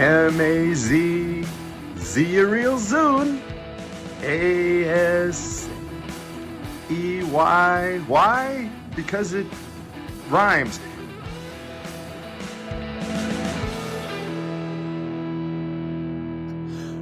M-A-Z, Z a real Zune, A-S-E-Y. Why? Because it rhymes.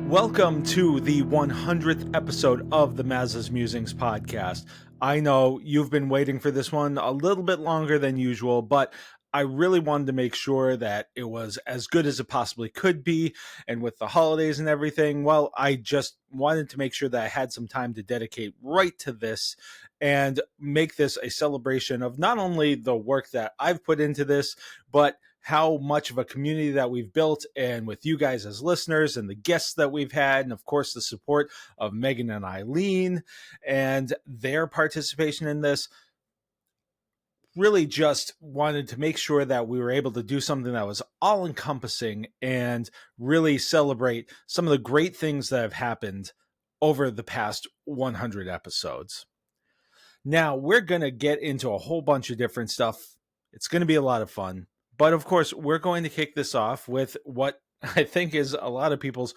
Welcome to the 100th episode of the Maza's Musings podcast. I know you've been waiting for this one a little bit longer than usual, but I really wanted to make sure that it was as good as it possibly could be. And with the holidays and everything, well, I just wanted to make sure that I had some time to dedicate right to this and make this a celebration of not only the work that I've put into this, but how much of a community that we've built, and with you guys as listeners and the guests that we've had, and of course the support of Meghan and Eileen and their participation in this. Really just wanted to make sure that we were able to do something that was all encompassing and really celebrate some of the great things that have happened over the past 100 episodes. Now we're going to get into a whole bunch of different stuff. It's going to be a lot of fun. But of course, we're going to kick this off with what I think is a lot of people's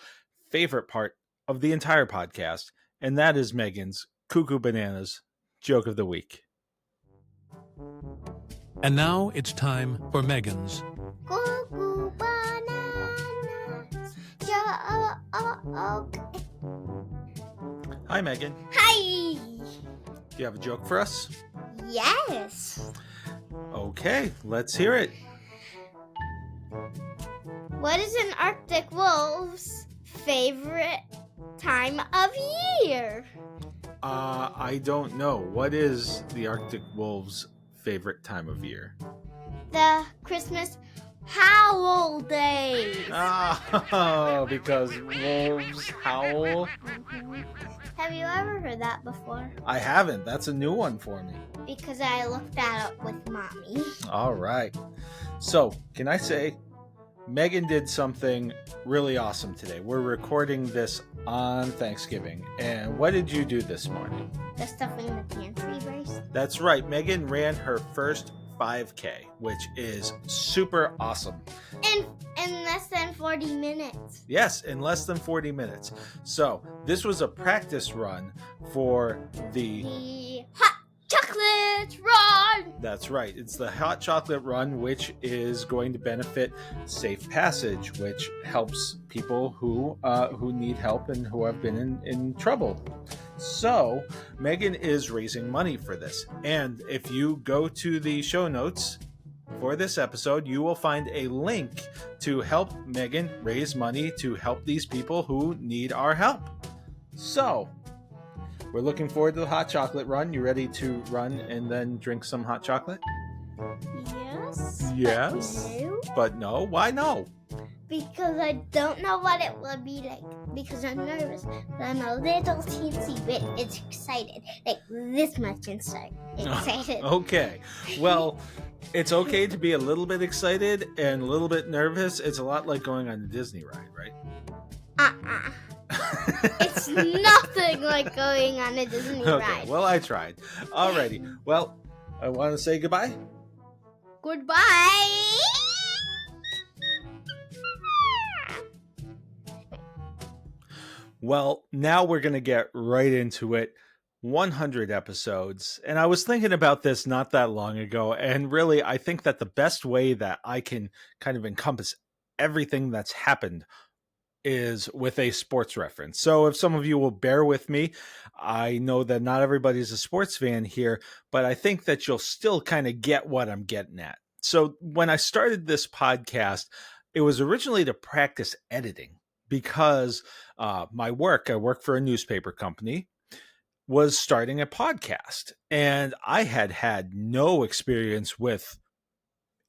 favorite part of the entire podcast, and that is Meghan's Cuckoo Bananas Joke of the Week. And now it's time for Meghan's Cuckoo Bananas Joke. Hi, Meghan. Hi! Do you have a joke for us? Yes. Okay, let's hear it. What is an Arctic wolf's favorite time of year? I don't know. What is the Arctic wolf's favorite time of year? The Christmas howl days. Oh, because wolves howl? Have you ever heard that before? I haven't. That's a new one for me. Because I looked that up with Mommy. All right. So, can I say, Meghan did something really awesome today. We're recording this on Thanksgiving. And what did you do this morning? The stuffing the pantry race. That's right. Meghan ran her first 5K, which is super awesome. In less than 40 minutes. Yes, in less than 40 minutes. So, this was a practice run for The hot chocolate run. That's right. It's the hot chocolate run, which is going to benefit Safe Passage, which helps people who need help and who have been in trouble. So, Meghan is raising money for this. And if you go to the show notes for this episode, you will find a link to help Meghan raise money to help these people who need our help. So, we're looking forward to the hot chocolate run. You ready to run and then drink some hot chocolate? Yes. Yes. But no. Why no? Because I don't know what it will be like. Because I'm nervous. But I'm a little teensy bit excited. Like this much excited. Okay. Well, it's okay to be a little bit excited and a little bit nervous. It's a lot like going on a Disney ride, right? It's nothing like going on a Disney ride. Well, I tried. Alrighty. Well, I want to say goodbye. Goodbye. Well, now we're going to get right into it. 100 episodes. And I was thinking about this not that long ago. And really, I think that the best way that I can kind of encompass everything that's happened is with a sports reference. So if some of you will bear with me, I know that not everybody's a sports fan here, but I think that you'll still kind of get what I'm getting at. So when I started this podcast, it was originally to practice editing because I work for a newspaper company, was starting a podcast. And I had no experience with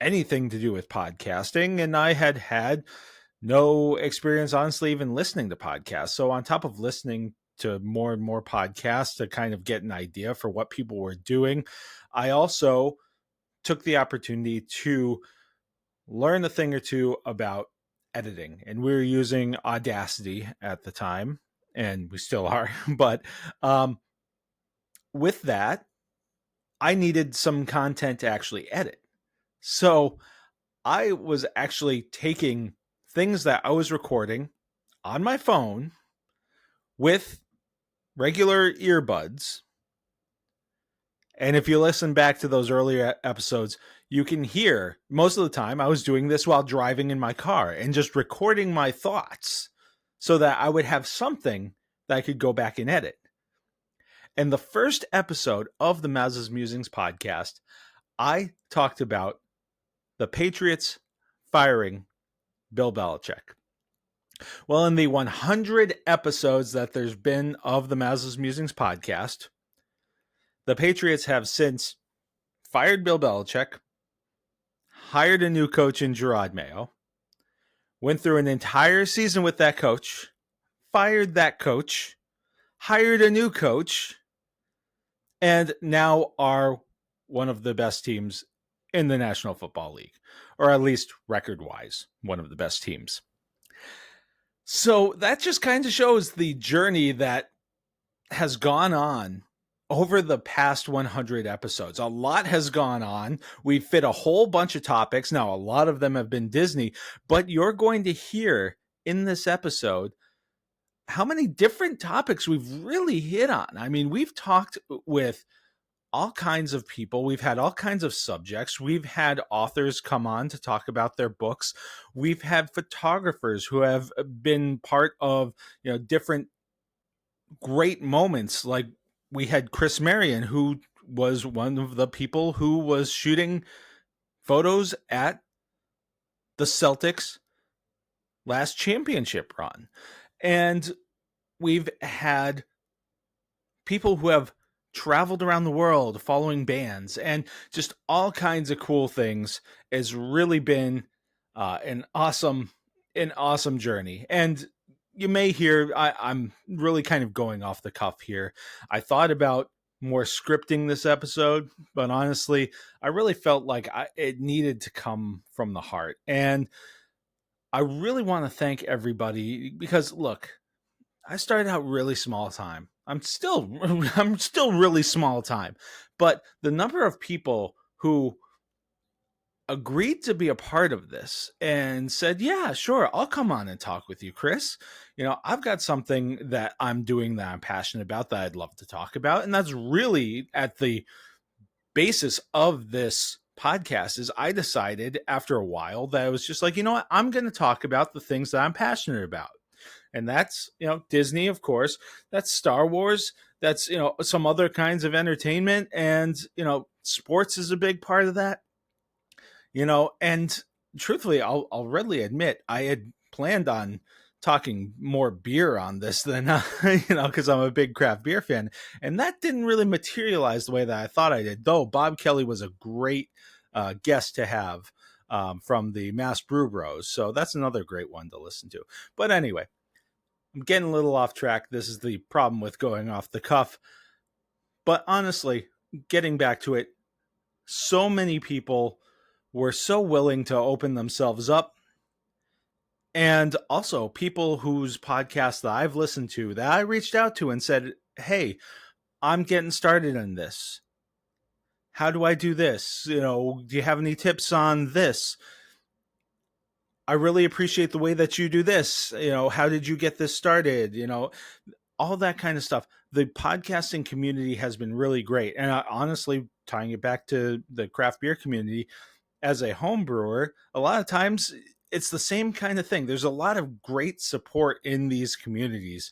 anything to do with podcasting, and I had no experience, honestly, even listening to podcasts. So on top of listening to more and more podcasts to kind of get an idea for what people were doing, I also took the opportunity to learn a thing or two about editing. And we were using Audacity at the time, and we still are. But with that, I needed some content to actually edit. So I was actually taking things that I was recording on my phone with regular earbuds. And if you listen back to those earlier episodes, you can hear most of the time I was doing this while driving in my car and just recording my thoughts so that I would have something that I could go back and edit. And the first episode of the Maza's Musings podcast, I talked about the Patriots firing Bill Belichick. Well, in the 100 episodes that there's been of the Maza's Musings podcast, the Patriots have since fired Bill Belichick, hired a new coach in Gerard Mayo, went through an entire season with that coach, fired that coach, hired a new coach, and now are one of the best teams in the National Football League, or at least record-wise, one of the best teams. So that just kind of shows the journey that has gone on over the past 100 episodes. A lot has gone on. We fit a whole bunch of topics. Now, a lot of them have been Disney, but you're going to hear in this episode how many different topics we've really hit on. I mean, we've talked with all kinds of people. We've had all kinds of subjects. We've had authors come on to talk about their books. We've had photographers who have been part of, different great moments. Like we had Chris Marion, who was one of the people who was shooting photos at the Celtics last championship run. And we've had people who have traveled around the world following bands and just all kinds of cool things. Has really been an awesome journey. And you may hear I'm really kind of going off the cuff here. I thought about more scripting this episode, but honestly, I really felt like it needed to come from the heart. And I really want to thank everybody because, look, I started out really small time. I'm still really small time, but the number of people who agreed to be a part of this and said, yeah, sure, I'll come on and talk with you, Chris. I've got something that I'm doing that I'm passionate about that I'd love to talk about. And that's really at the basis of this podcast. Is I decided after a while that I was just like, you know what, I'm going to talk about the things that I'm passionate about. And that's, Disney, of course, that's Star Wars, that's, some other kinds of entertainment, and, sports is a big part of that, and truthfully, I'll readily admit I had planned on talking more beer on this than, because I'm a big craft beer fan, and that didn't really materialize the way that I thought I did, though Bob Kelly was a great guest to have from the Mass Brew Bros. So that's another great one to listen to. But anyway, I'm getting a little off track. This is the problem with going off the cuff. But honestly, getting back to it, so many people were so willing to open themselves up. And also people whose podcasts that I've listened to that I reached out to and said, hey, I'm getting started in this. How do I do this? Do you have any tips on this? I really appreciate the way that you do this. How did you get this started? All that kind of stuff. The podcasting community has been really great. And honestly, tying it back to the craft beer community, as a home brewer, a lot of times it's the same kind of thing. There's a lot of great support in these communities.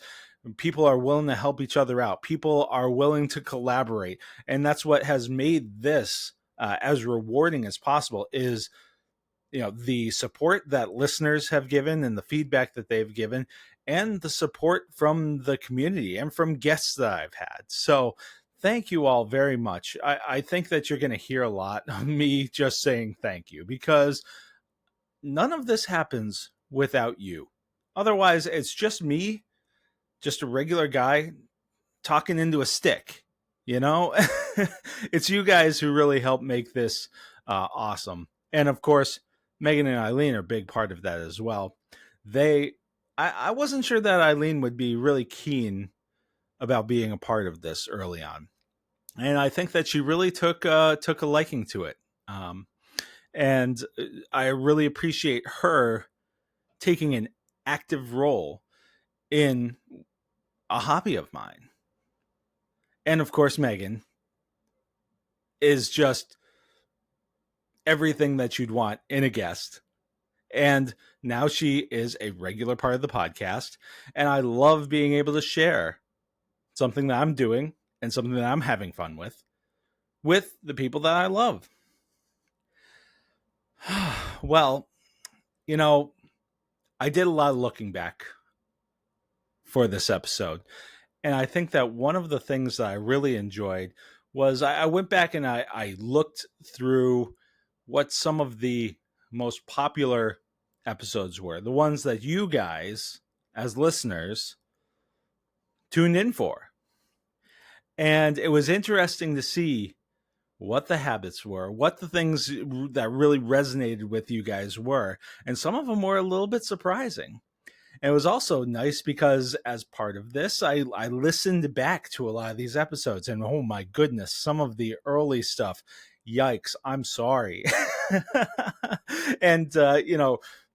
People are willing to help each other out. People are willing to collaborate. And that's what has made this as rewarding as possible is the support that listeners have given and the feedback that they've given and the support from the community and from guests that I've had. So thank you all very much. I think that you're going to hear a lot of me just saying thank you because none of this happens without you. Otherwise, it's just me, just a regular guy talking into a stick, It's you guys who really help make this awesome. And of course, Meghan and Eileen are a big part of that as well. I wasn't sure that Eileen would be really keen about being a part of this early on. And I think that she really took a liking to it. And I really appreciate her taking an active role in a hobby of mine. And of course, Meghan is just everything that you'd want in a guest. And now she is a regular part of the podcast. And I love being able to share something that I'm doing and something that I'm having fun with the people that I love. Well, you know, I did a lot of looking back for this episode. And I think that one of the things that I really enjoyed was I went back and I looked through what some of the most popular episodes were, the ones that you guys, as listeners, tuned in for. And it was interesting to see what the habits were, what the things that really resonated with you guys were. And some of them were a little bit surprising. And it was also nice because as part of this, I listened back to a lot of these episodes, and oh my goodness, some of the early stuff, yikes, I'm sorry. And,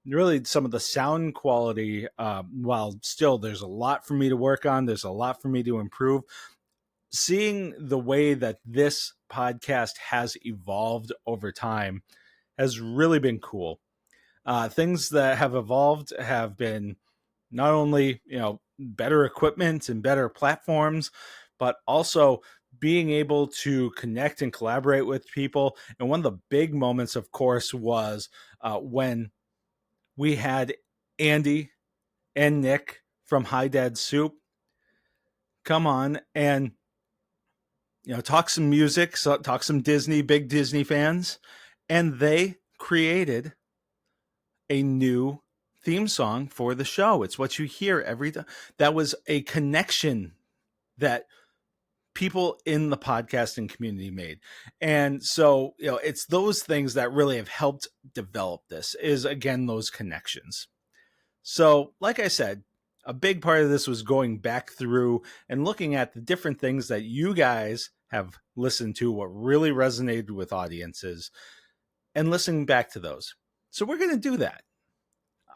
really some of the sound quality, while still there's a lot for me to work on, there's a lot for me to improve. Seeing the way that this podcast has evolved over time has really been cool. Things that have evolved have been not only, better equipment and better platforms, but also being able to connect and collaborate with people. And one of the big moments, of course, was when we had Andy and Nick from Hi Dad Soup come on and talk some music, talk some Disney, big Disney fans, and they created a new theme song for the show. It's what you hear every time. That was a connection that people in the podcasting community made. And so, it's those things that really have helped develop this, is again, those connections. So, like I said, a big part of this was going back through and looking at the different things that you guys have listened to, what really resonated with audiences, and listening back to those. So we're going to do that.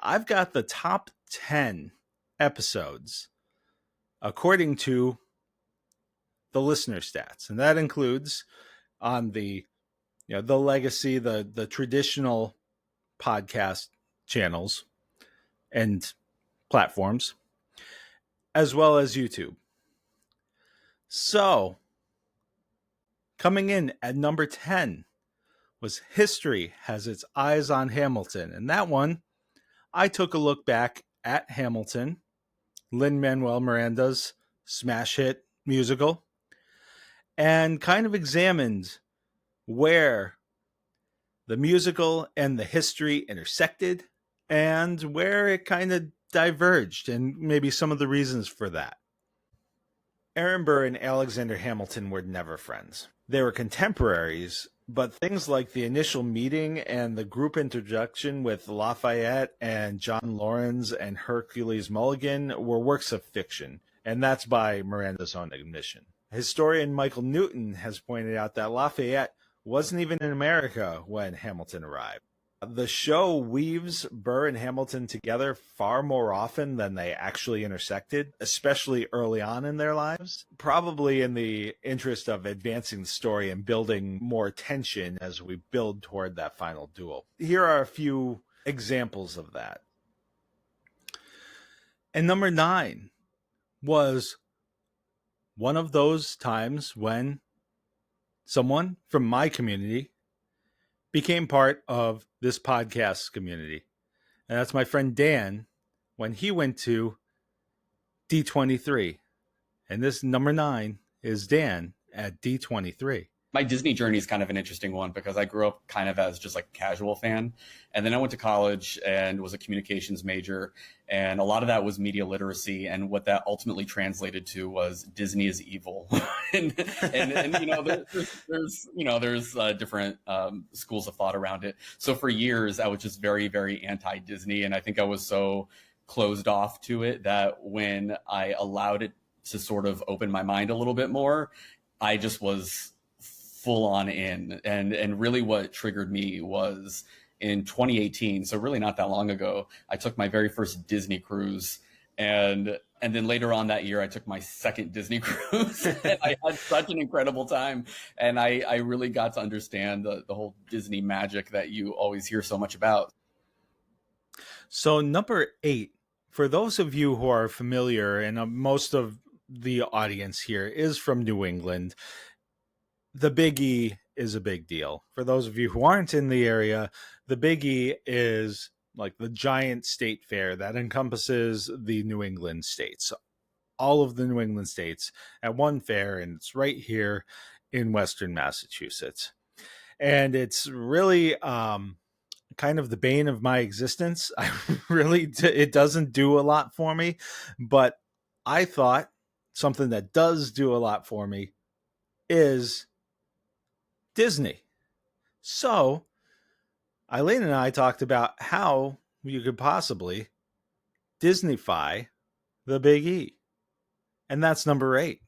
I've got the top 10 episodes according to the listener stats. And that includes on the legacy, the traditional podcast channels and platforms, as well as YouTube. So coming in at number 10 was History Has Its Eyes on Hamilton. And that one, I took a look back at Hamilton, Lin-Manuel Miranda's smash hit musical, and kind of examined where the musical and the history intersected and where it kind of diverged, and maybe some of the reasons for that. Aaron Burr and Alexander Hamilton were never friends. They were contemporaries, but things like the initial meeting and the group introduction with Lafayette and John Laurens and Hercules Mulligan were works of fiction, and that's by Miranda's own admission. Historian Michael Newton has pointed out that Lafayette wasn't even in America when Hamilton arrived. The show weaves Burr and Hamilton together far more often than they actually intersected, especially early on in their lives, probably in the interest of advancing the story and building more tension as we build toward that final duel. Here are a few examples of that. And number 9 was one of those times when someone from my community became part of this podcast community. And that's my friend Dan when he went to D23. And this number 9 is Dan at D23. My Disney journey is kind of an interesting one because I grew up kind of as just like a casual fan. And then I went to college and was a communications major. And a lot of that was media literacy. And what that ultimately translated to was Disney is evil. and there's different schools of thought around it. So for years, I was just very, very anti-Disney. And I think I was so closed off to it that when I allowed it to sort of open my mind a little bit more, I just was full on in. And really what triggered me was in 2018. So really not that long ago, I took my very first Disney cruise. And then later on that year, I took my second Disney cruise. And I had such an incredible time. And I really got to understand the whole Disney magic that you always hear so much about. So number 8, for those of you who are familiar, and most of the audience here is from New England, the Big E is a big deal. For those of you who aren't in the area, the Big E is like the giant state fair that encompasses the New England states, all of the New England states at one fair, and it's right here in Western Massachusetts. And it's really kind of the bane of my existence. I it doesn't do a lot for me, but I thought something that does do a lot for me is Disney. So Eileen and I talked about how you could possibly Disneyfy the Big E. And that's number 8.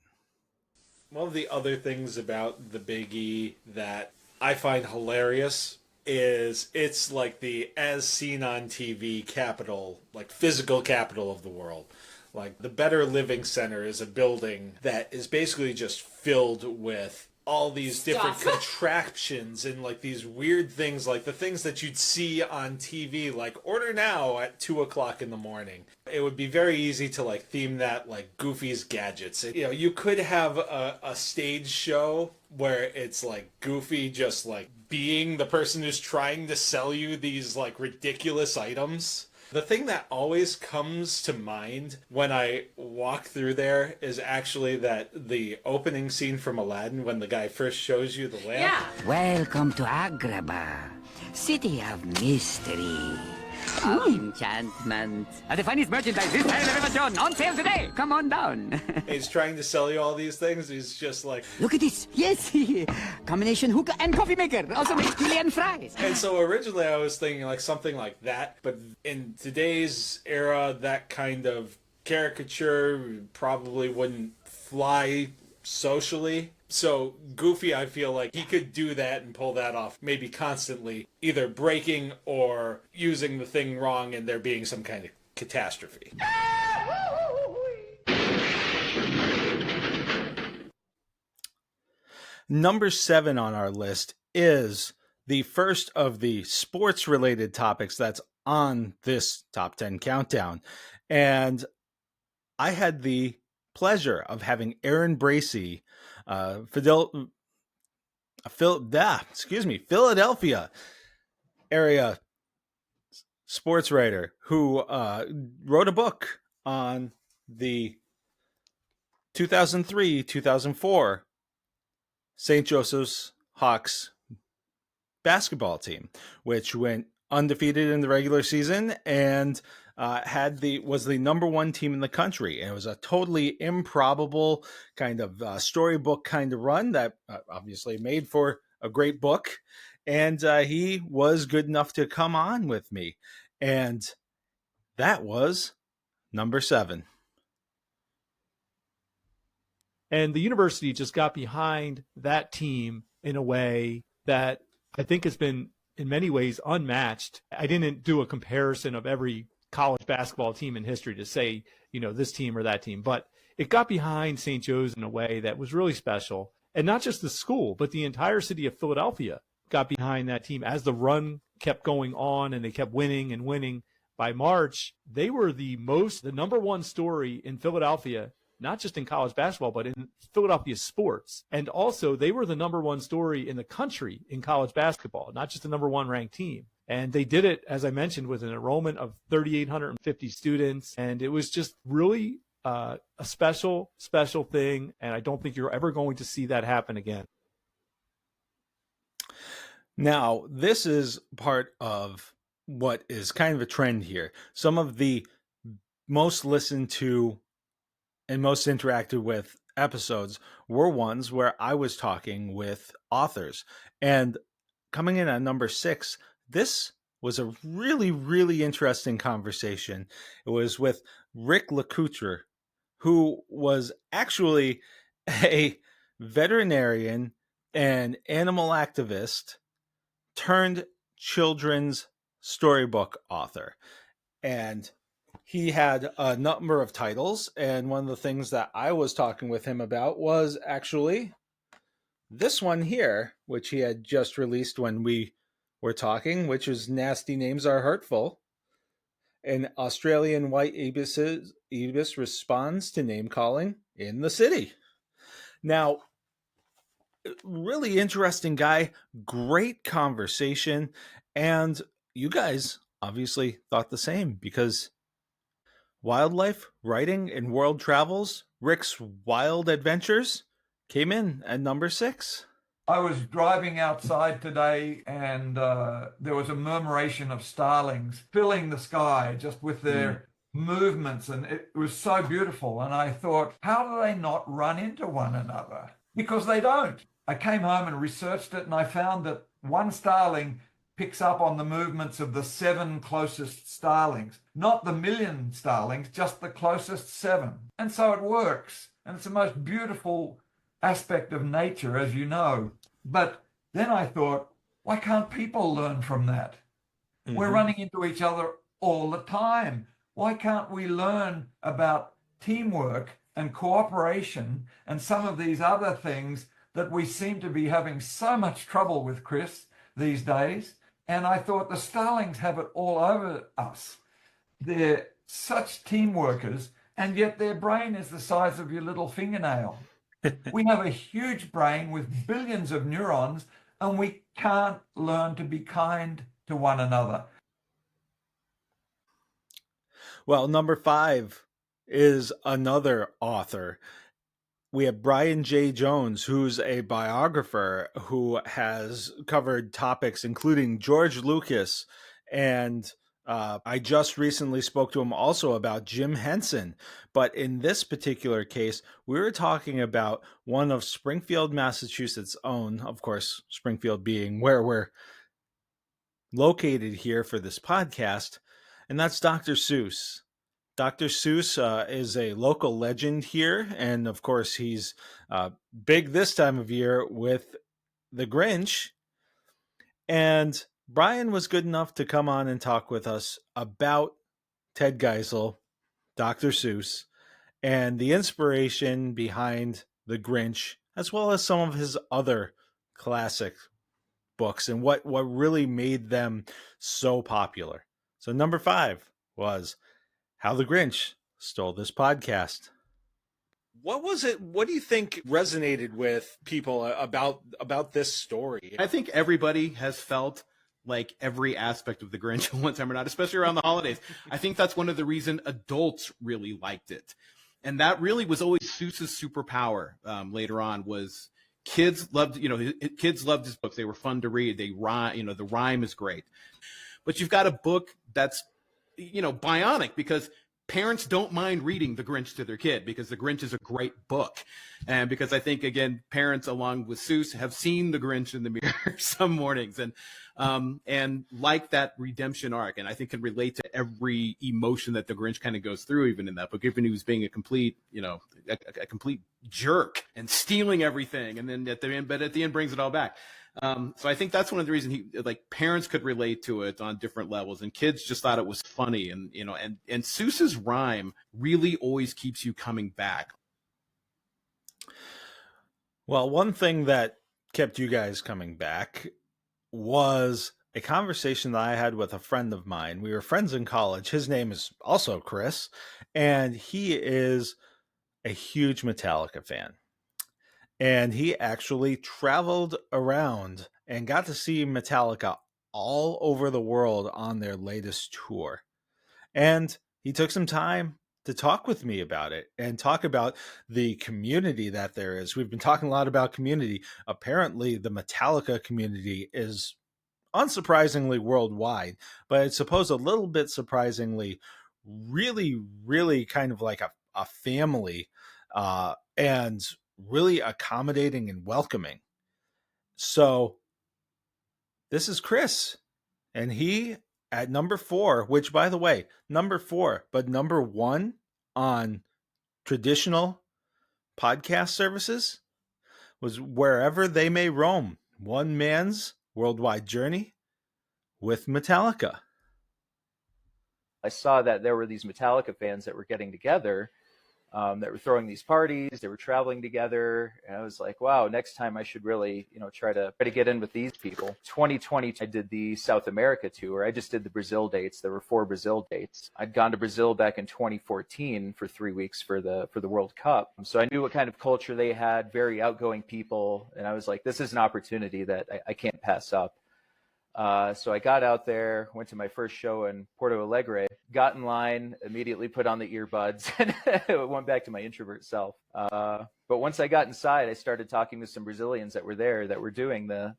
One of the other things about the Big E that I find hilarious is it's like the as seen on TV capital, like physical capital of the world. Like the Better Living Center is a building that is basically just filled with all these different contraptions and like these weird things, like the things that you'd see on TV, like order now at 2:00 in the morning. It would be very easy to like theme that like Goofy's gadgets. You could have a stage show where it's like Goofy just like being the person who's trying to sell you these like ridiculous items. The thing that always comes to mind when I walk through there is actually that the opening scene from Aladdin when the guy first shows you the lamp. Yeah. Welcome to Agrabah, city of mystery, of enchantment. The finest merchandise this side of the River Jordan, on sale today. Come on down. He's trying to sell you all these things. He's just like, Look at this. Yes, combination hookah and coffee maker. Also makes chili and fries. and so originally I was thinking like something like that, but in today's era, that kind of caricature probably wouldn't fly socially. So Goofy, I feel like he could do that and pull that off, maybe constantly either breaking or using the thing wrong and there being some kind of catastrophe. Number 7 on our list is the first of the sports-related topics that's on this top 10 countdown. And I had the pleasure of having Aaron Bracey, Philadelphia area sports writer who wrote a book on the 2003-2004 St. Joseph's Hawks basketball team, which went undefeated in the regular season and was the number 1 team in the country. And it was a totally improbable kind of storybook kind of run that obviously made for a great book. And he was good enough to come on with me. And that was number 7. And the university just got behind that team in a way that I think has been in many ways unmatched. I didn't do a comparison of every college basketball team in history to say, this team or that team, but it got behind St. Joe's in a way that was really special. And not just the school, but the entire city of Philadelphia got behind that team as the run kept going on and they kept winning and winning. By March, they were the number 1 story in Philadelphia, not just in college basketball, but in Philadelphia sports. And also they were the number 1 story in the country in college basketball, not just the number 1 ranked team. And they did it, as I mentioned, with an enrollment of 3,850 students. And it was just really a special, special thing. And I don't think you're ever going to see that happen again. Now, this is part of what is kind of a trend here. Some of the most listened to and most interacted with episodes were ones where I was talking with authors. And coming in at number 6, this was a really, really interesting conversation. It was with Rick LeCoutre, who was actually a veterinarian and animal activist turned children's storybook author. And he had a number of titles. And one of the things that I was talking with him about was actually this one here, which he had just released when we were talking, which is Nasty Names Are Hurtful. An Australian white ibis responds to name calling in the city. Now, really interesting guy, great conversation, and you guys obviously thought the same because wildlife, writing, and world travels, Rick's Wild Adventures came in at number 6. I was driving outside today and there was a murmuration of starlings filling the sky just with their movements, and it was so beautiful. And I thought, how do they not run into one another? Because they don't. I came home and researched it, and I found that one starling picks up on the movements of the 7 closest starlings, not the million starlings, just the closest 7. And so it works. And it's the most beautiful aspect of nature, as you know. But then I thought, why can't people learn from that? We're running into each other all the time. Why can't we learn about teamwork and cooperation and some of these other things that we seem to be having so much trouble with, Chris, these days? And I thought the starlings have it all over us. They're such team workers, and yet their brain is the size of your little fingernail. We have a huge brain with billions of neurons, and we can't learn to be kind to one another. Well, number 5 is another author. We have Brian J. Jones, who's a biographer who has covered topics including George Lucas, and I just recently spoke to him also about Jim Henson. But in this particular case, we were talking about one of Springfield, Massachusetts' own, of course, Springfield being where we're located here for this podcast, and that's Dr. Seuss. Dr. Seuss is a local legend here, and of course, he's big this time of year with The Grinch. And Brian was good enough to come on and talk with us about Ted Geisel, Dr. Seuss, and the inspiration behind The Grinch, as well as some of his other classic books and what really made them so popular. So number 5 was How the Grinch Stole This Podcast. What was it? What do you think resonated with people about this story? I think everybody has felt like every aspect of the Grinch one time or not, especially around the holidays. I think that's one of the reasons adults really liked it. And that really was always Seuss's superpower later on was kids loved his books. They were fun to read. They rhyme, the rhyme is great. But you've got a book that's, bionic because parents don't mind reading The Grinch to their kid because The Grinch is a great book. And because I think, again, parents, along with Seuss, have seen The Grinch in the mirror some mornings and like that redemption arc. And I think can relate to every emotion that The Grinch kind of goes through, even in that book, even he was being a complete, a complete jerk and stealing everything. And then at the end brings it all back. So I think that's one of the reasons parents could relate to it on different levels, and kids just thought it was funny. And and Seuss's rhyme really always keeps you coming back. Well, one thing that kept you guys coming back was a conversation that I had with a friend of mine. We were friends in college. His name is also Chris, and he is a huge Metallica fan. And he actually traveled around and got to see Metallica all over the world on their latest tour. And he took some time to talk with me about it and talk about the community that there is. We've been talking a lot about community. Apparently, the Metallica community is unsurprisingly worldwide, but I suppose a little bit surprisingly, really, really kind of like a family and really accommodating and welcoming. So this is Chris, and he at number 4, which by the way, number 4, but number 1 on traditional podcast services was Wherever They May Roam, One Man's Worldwide Journey with Metallica. I saw that there were these Metallica fans that were getting together, that were throwing these parties. They were traveling together, and I was like, "Wow, next time I should really, try to get in with these people." 2020, I did the South America tour. I just did the Brazil dates. There were 4 Brazil dates. I'd gone to Brazil back in 2014 for 3 weeks for the World Cup, so I knew what kind of culture they had. Very outgoing people, and I was like, "This is an opportunity that I can't pass up." So I got out there, went to my first show in Porto Alegre, got in line, immediately put on the earbuds, and went back to my introvert self. But once I got inside, I started talking to some Brazilians that were there, that were doing that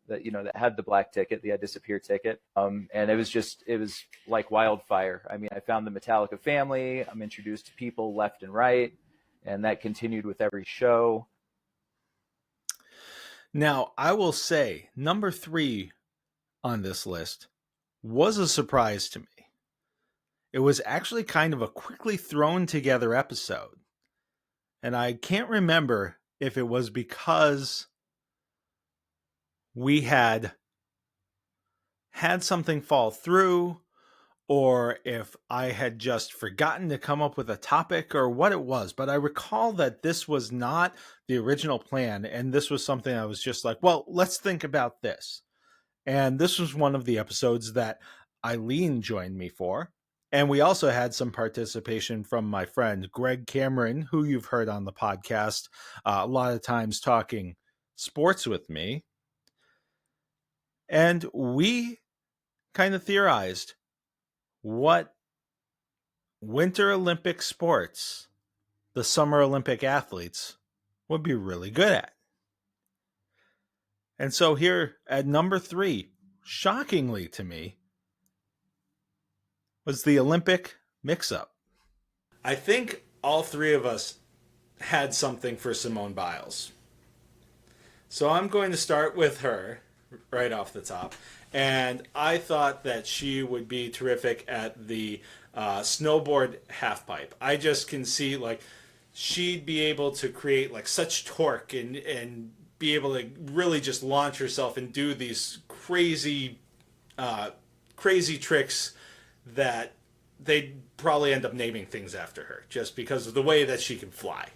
had the black ticket, the Disappear ticket. And it was like wildfire. I mean, I found the Metallica family. I'm introduced to people left and right, and that continued with every show. Now, I will say, number 3 on this list was a surprise to me. It was actually kind of a quickly thrown together episode. And I can't remember if it was because we had something fall through, or if I had just forgotten to come up with a topic, or what it was. But I recall that this was not the original plan, and this was something I was just like, well, let's think about this. And this was one of the episodes that Eileen joined me for. And we also had some participation from my friend Greg Cameron, who you've heard on the podcast a lot of times talking sports with me. And we kind of theorized what Winter Olympic sports the Summer Olympic athletes would be really good at. And so here at number 3, shockingly to me, was the Olympic mix-up. I think all 3 of us had something for Simone Biles. So I'm going to start with her right off the top. And I thought that she would be terrific at the snowboard halfpipe. I just can see, like, she'd be able to create, like, such torque and be able to really just launch herself and do these crazy tricks that they'd probably end up naming things after her just because of the way that she can fly.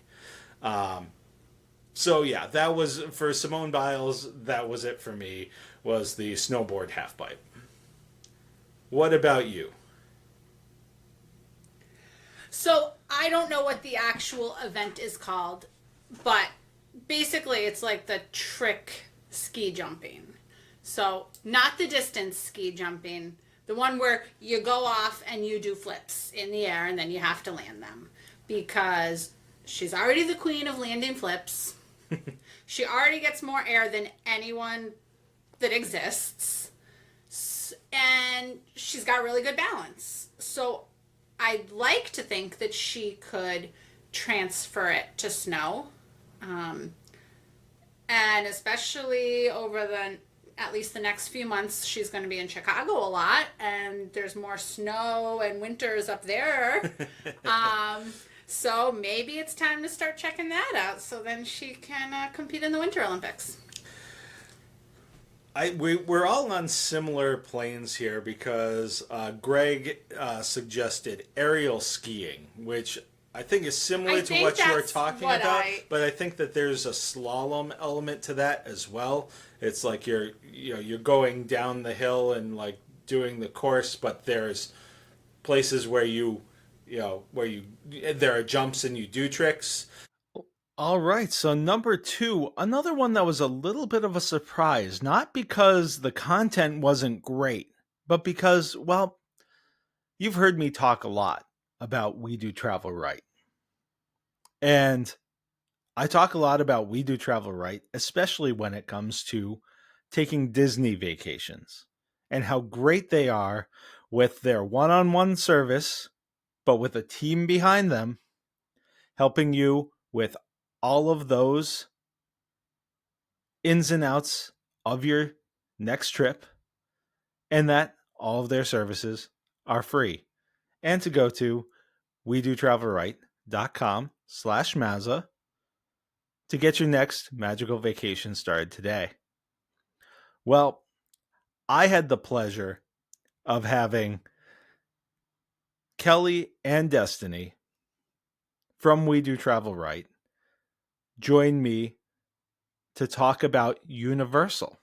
So yeah, that was for Simone Biles. That was it for me, was the snowboard halfpipe. What about you? So I don't know what the actual event is called, but basically it's like the trick ski jumping. So not the distance ski jumping, the one where you go off and you do flips in the air and then you have to land them, because she's already the queen of landing flips. She already gets more air than anyone that exists, and she's got really good balance. So I'd like to think that she could transfer it to snow. And especially over at least the next few months, she's going to be in Chicago a lot, and there's more snow and winters up there. So maybe it's time to start checking that out, so then she can compete in the Winter Olympics. We're all on similar planes here, because Greg suggested aerial skiing, which I think is similar to what you were talking about, but I think that there's a slalom element to that as well. It's like you're going down the hill and like doing the course, but there's places where there are jumps and you do tricks. All right, so number 2, another one that was a little bit of a surprise, not because the content wasn't great, but because, well, you've heard me talk a lot about We Do Travel Right. And I talk a lot about We Do Travel Right, especially when it comes to taking Disney vacations and how great they are with their one-on-one service, but with a team behind them, helping you with all of those ins and outs of your next trip, and that all of their services are free. And to go to wedotravelright.com/Maza to get your next magical vacation started today. Well, I had the pleasure of having Kelly and Destiny from We Do Travel Right join me to talk about Universal.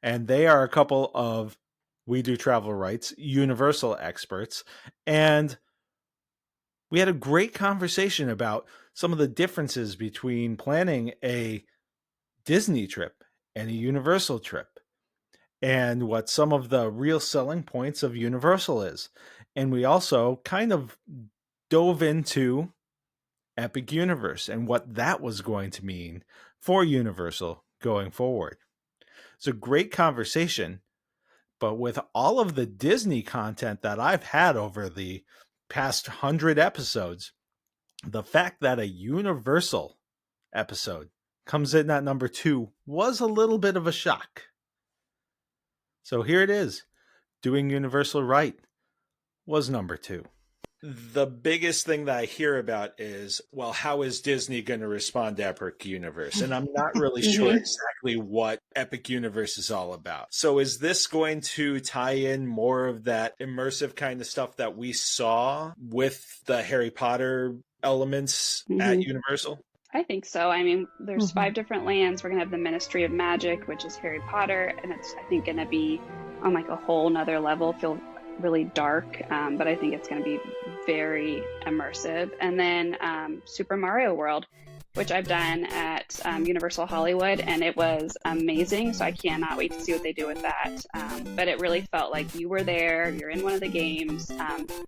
And they are a couple of We Do Travel Right's Universal experts. And we had a great conversation about some of the differences between planning a Disney trip and a Universal trip, and what some of the real selling points of Universal is. And we also kind of dove into Epic Universe and what that was going to mean for Universal going forward. It's a great conversation, but with all of the Disney content that I've had over the past 100 episodes, the fact that a Universal episode comes in at number 2 was a little bit of a shock. So here it is. Doing Universal Right was number 2. The biggest thing that I hear about is, well, how is Disney going to respond to Epic Universe? And I'm not really sure exactly what Epic Universe is all about. So is this going to tie in more of that immersive kind of stuff that we saw with the Harry Potter elements at Universal? I think so. I mean, there's 5 different lands. We're going to have the Ministry of Magic, which is Harry Potter, and it's, I think, going to be on like a whole nother level, feel really dark, but I think it's going to be very immersive. And then Super Mario World, which I've done at Universal Hollywood, and it was amazing. So I cannot wait to see what they do with that. But it really felt like you were there, you're in one of the games,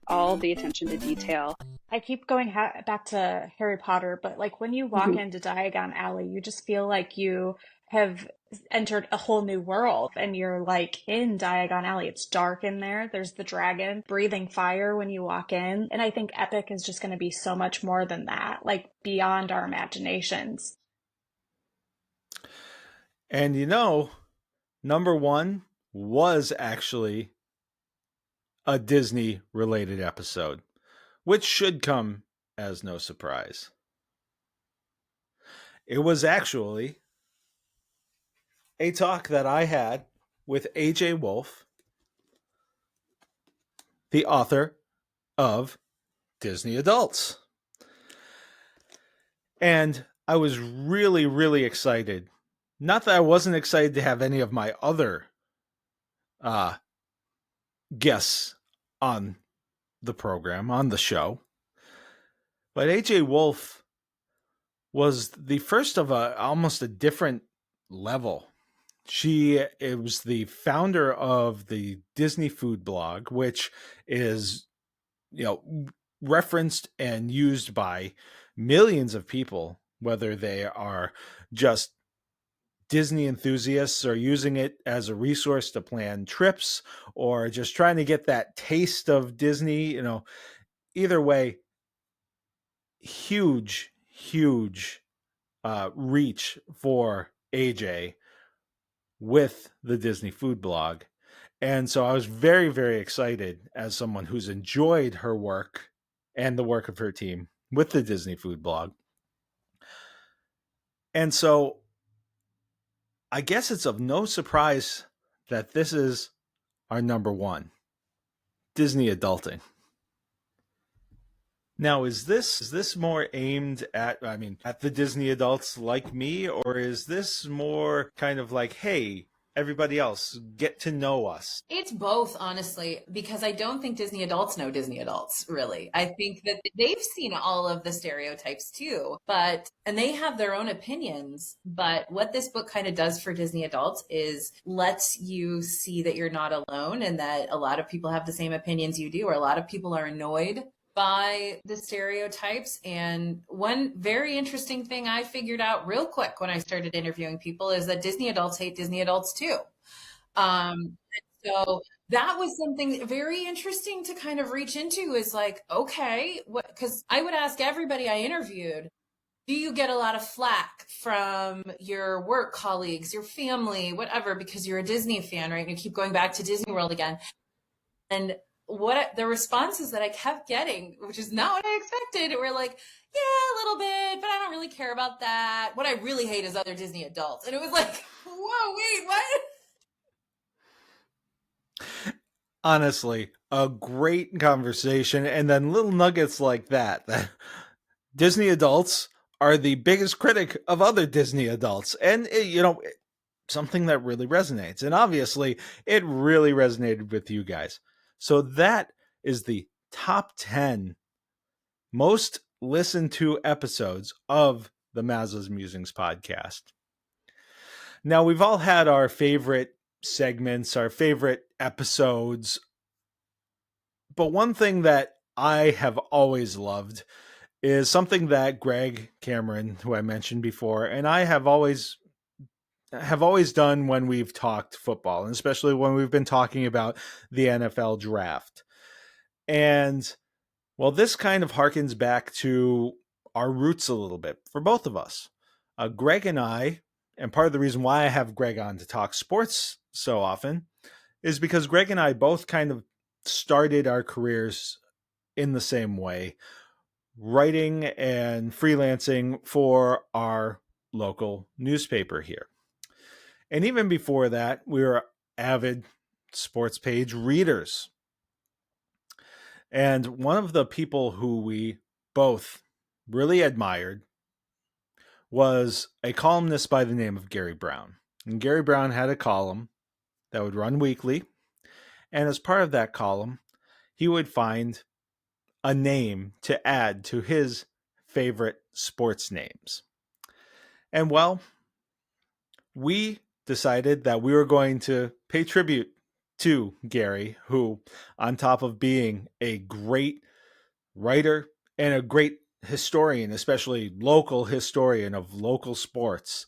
all the attention to detail. I keep going back to Harry Potter, but like when you walk into Diagon Alley, you just feel like you have entered a whole new world, and you're like in Diagon Alley. It's dark in there. There's the dragon breathing fire when you walk in. And I think Epic is just going to be so much more than that, like beyond our imaginations. And you know, number 1 was actually a Disney related episode, which should come as no surprise. It was actually a talk that I had with AJ Wolf, the author of Disney Adults. And I was really, really excited. Not that I wasn't excited to have any of my other guests on the program, on the show, but AJ Wolf was the first of almost a different level. She was the founder of the Disney Food Blog, which is, referenced and used by millions of people, whether they are just Disney enthusiasts or using it as a resource to plan trips or just trying to get that taste of Disney. Either way, huge reach for AJ with the Disney Food Blog. And so I was very, very excited as someone who's enjoyed her work and the work of her team with the Disney Food Blog. And so I guess it's of no surprise that this is our number 1, Disney Adulting. Now, is this more aimed at the Disney adults like me, or is this more kind of like, hey, everybody else, get to know us? It's both, honestly, because I don't think Disney adults know Disney adults, really. I think that they've seen all of the stereotypes too, and they have their own opinions. But what this book kind of does for Disney adults is lets you see that you're not alone and that a lot of people have the same opinions you do, or a lot of people are annoyed by the stereotypes. And one very interesting thing I figured out real quick when I started interviewing people is that Disney adults hate Disney adults too. So that was something very interesting to kind of reach into, is like, okay, because I would ask everybody I interviewed, do you get a lot of flack from your work colleagues, your family, whatever, because you're a Disney fan, right? And you keep going back to Disney World again. And the responses that I kept getting, which is not what I expected, were like, yeah, a little bit, but I don't really care about that. What I really hate is other Disney adults. And it was like, whoa, wait, what? Honestly, a great conversation, and then little nuggets like that Disney adults are the biggest critic of other Disney adults. And, something that really resonates. And obviously, it really resonated with you guys. So that is the top 10 most listened to episodes of the Maza's Musings podcast. Now, we've all had our favorite segments, our favorite episodes. But one thing that I have always loved is something that Greg Cameron, who I mentioned before, and I have always done when we've talked football, and especially when we've been talking about the NFL draft. And well, this kind of harkens back to our roots a little bit for both of us. Greg and I, and part of the reason why I have Greg on to talk sports so often is because Greg and I both kind of started our careers in the same way, writing and freelancing for our local newspaper here. And even before that, we were avid sports page readers. And one of the people who we both really admired was a columnist by the name of Gary Brown. And Gary Brown had a column that would run weekly. And as part of that column, he would find a name to add to his favorite sports names. And well, we decided that we were going to pay tribute to Gary, who, on top of being a great writer and a great historian, especially local historian of local sports,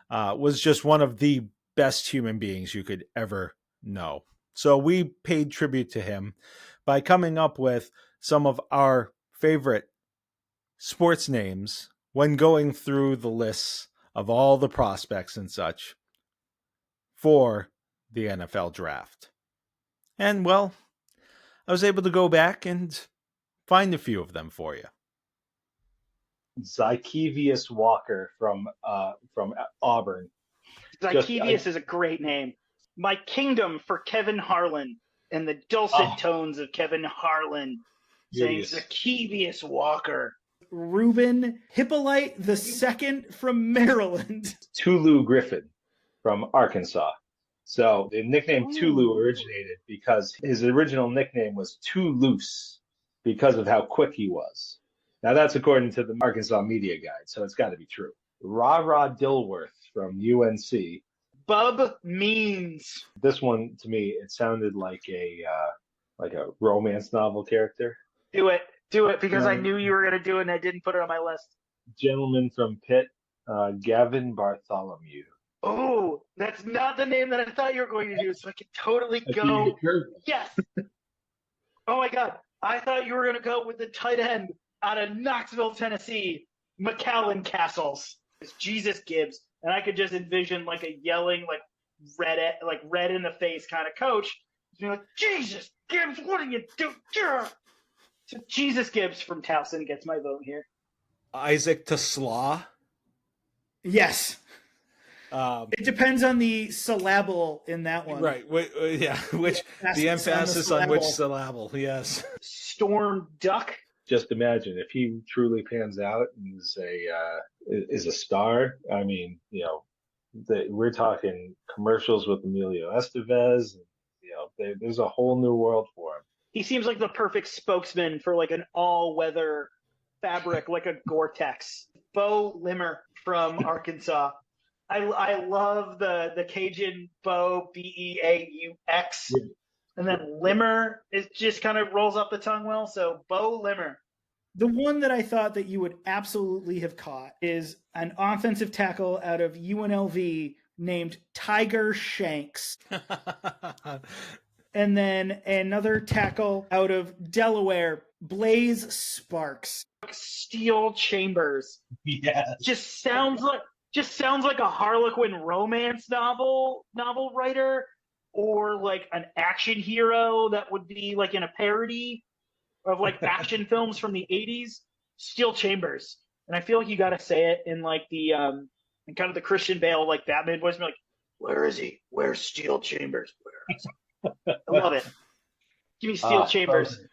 was just one of the best human beings you could ever know. So we paid tribute to him by coming up with some of our favorite sports names when going through the lists of all the prospects and such for the NFL draft. And well, I was able to go back and find a few of them for you. Zykevius Walker from Auburn. Zykevius is a great name. My Kingdom for Kevin Harlan, and the dulcet tones of Kevin Harlan saying Zykevius Walker. Reuben Hippolyte II from Maryland. Tulu Griffin from Arkansas. So the nickname Tulu originated because his original nickname was Too Loose because of how quick he was. Now that's according to the Arkansas Media Guide, so it's got to be true. Ra Dilworth from UNC. Bub Means. This one, to me, it sounded like a romance novel character. Do it, because I knew you were going to do it and I didn't put it on my list. Gentleman from Pitt, Gavin Bartholomew. Oh, that's not the name that I thought you were going to do, so I could totally go. Yes. Oh my God. I thought you were going to go with the tight end out of Knoxville, Tennessee, McAllen Castles. It's Jesus Gibbs. And I could just envision like a yelling, like red in the face kind of coach. Being like, Jesus Gibbs, what are you doing? So Jesus Gibbs from Towson gets my vote here. Isaac Taslaw. Yes. It depends on the syllable in that one. Right. Yeah. Which the emphasis on which syllable. Yes. Storm Duck. Just imagine if he truly pans out and is a star. I mean, we're talking commercials with Emilio Estevez. There's a whole new world for him. He seems like the perfect spokesman for like an all-weather fabric, like a Gore-Tex. Bo Limmer from Arkansas. I love the Cajun Bo, Beaux. And then Limmer just kind of rolls off the tongue well. So Bo Limmer. The one that I thought that you would absolutely have caught is an offensive tackle out of UNLV named Tiger Shanks. And then another tackle out of Delaware, Blaze Sparks. Steel Chambers. Yes. Just sounds like a Harlequin romance novel writer, or like an action hero that would be like in a parody of like action films from the 80s. Steel Chambers. And I feel like you got to say it in like the in kind of the Christian Bale like Batman voice, like, where is he? Where's Steel Chambers? Where is he? I love it. Give me Steel Chambers. Frozen.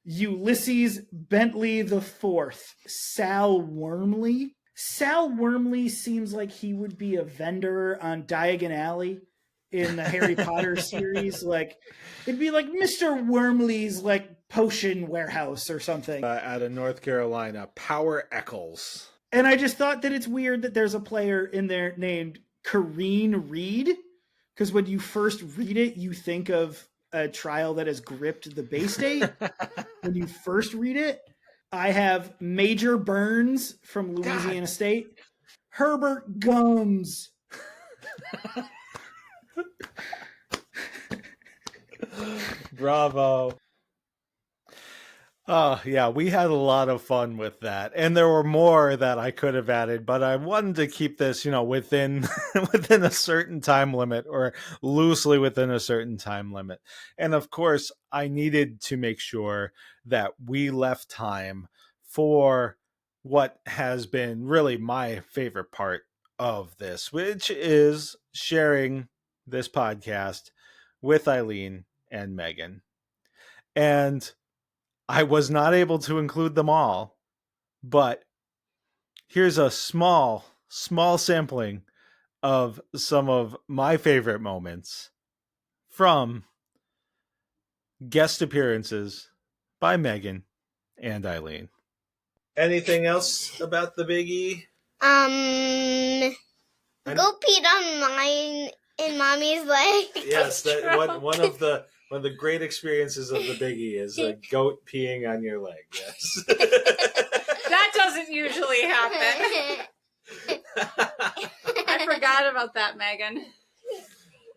Ulysses Bentley the Fourth. Sal Wormley. Sal Wormley seems like he would be a vendor on Diagon Alley in the Harry Potter series. Like, it'd be like Mr. Wormley's like potion warehouse or something. Out of North Carolina, Power Eccles. And I just thought that it's weird that there's a player in there named Kareen Reed, because when you first read it, you think of a trial that has gripped the Bay State. When you first read it, I have Major Burns from Louisiana State, Herbert Gums. Bravo. Oh, yeah, we had a lot of fun with that. And there were more that I could have added, but I wanted to keep this, within within a certain time limit, or loosely within a certain time limit. And of course, I needed to make sure that we left time for what has been really my favorite part of this, which is sharing this podcast with Eileen and Meghan. And I was not able to include them all, but here's a small sampling of some of my favorite moments from guest appearances by Meghan and Eileen. Anything else about the biggie? Go pee on mine in mommy's leg. Yes, that one of the great experiences of the biggie is a goat peeing on your leg. Yes. That doesn't usually happen. I forgot about that, Megan.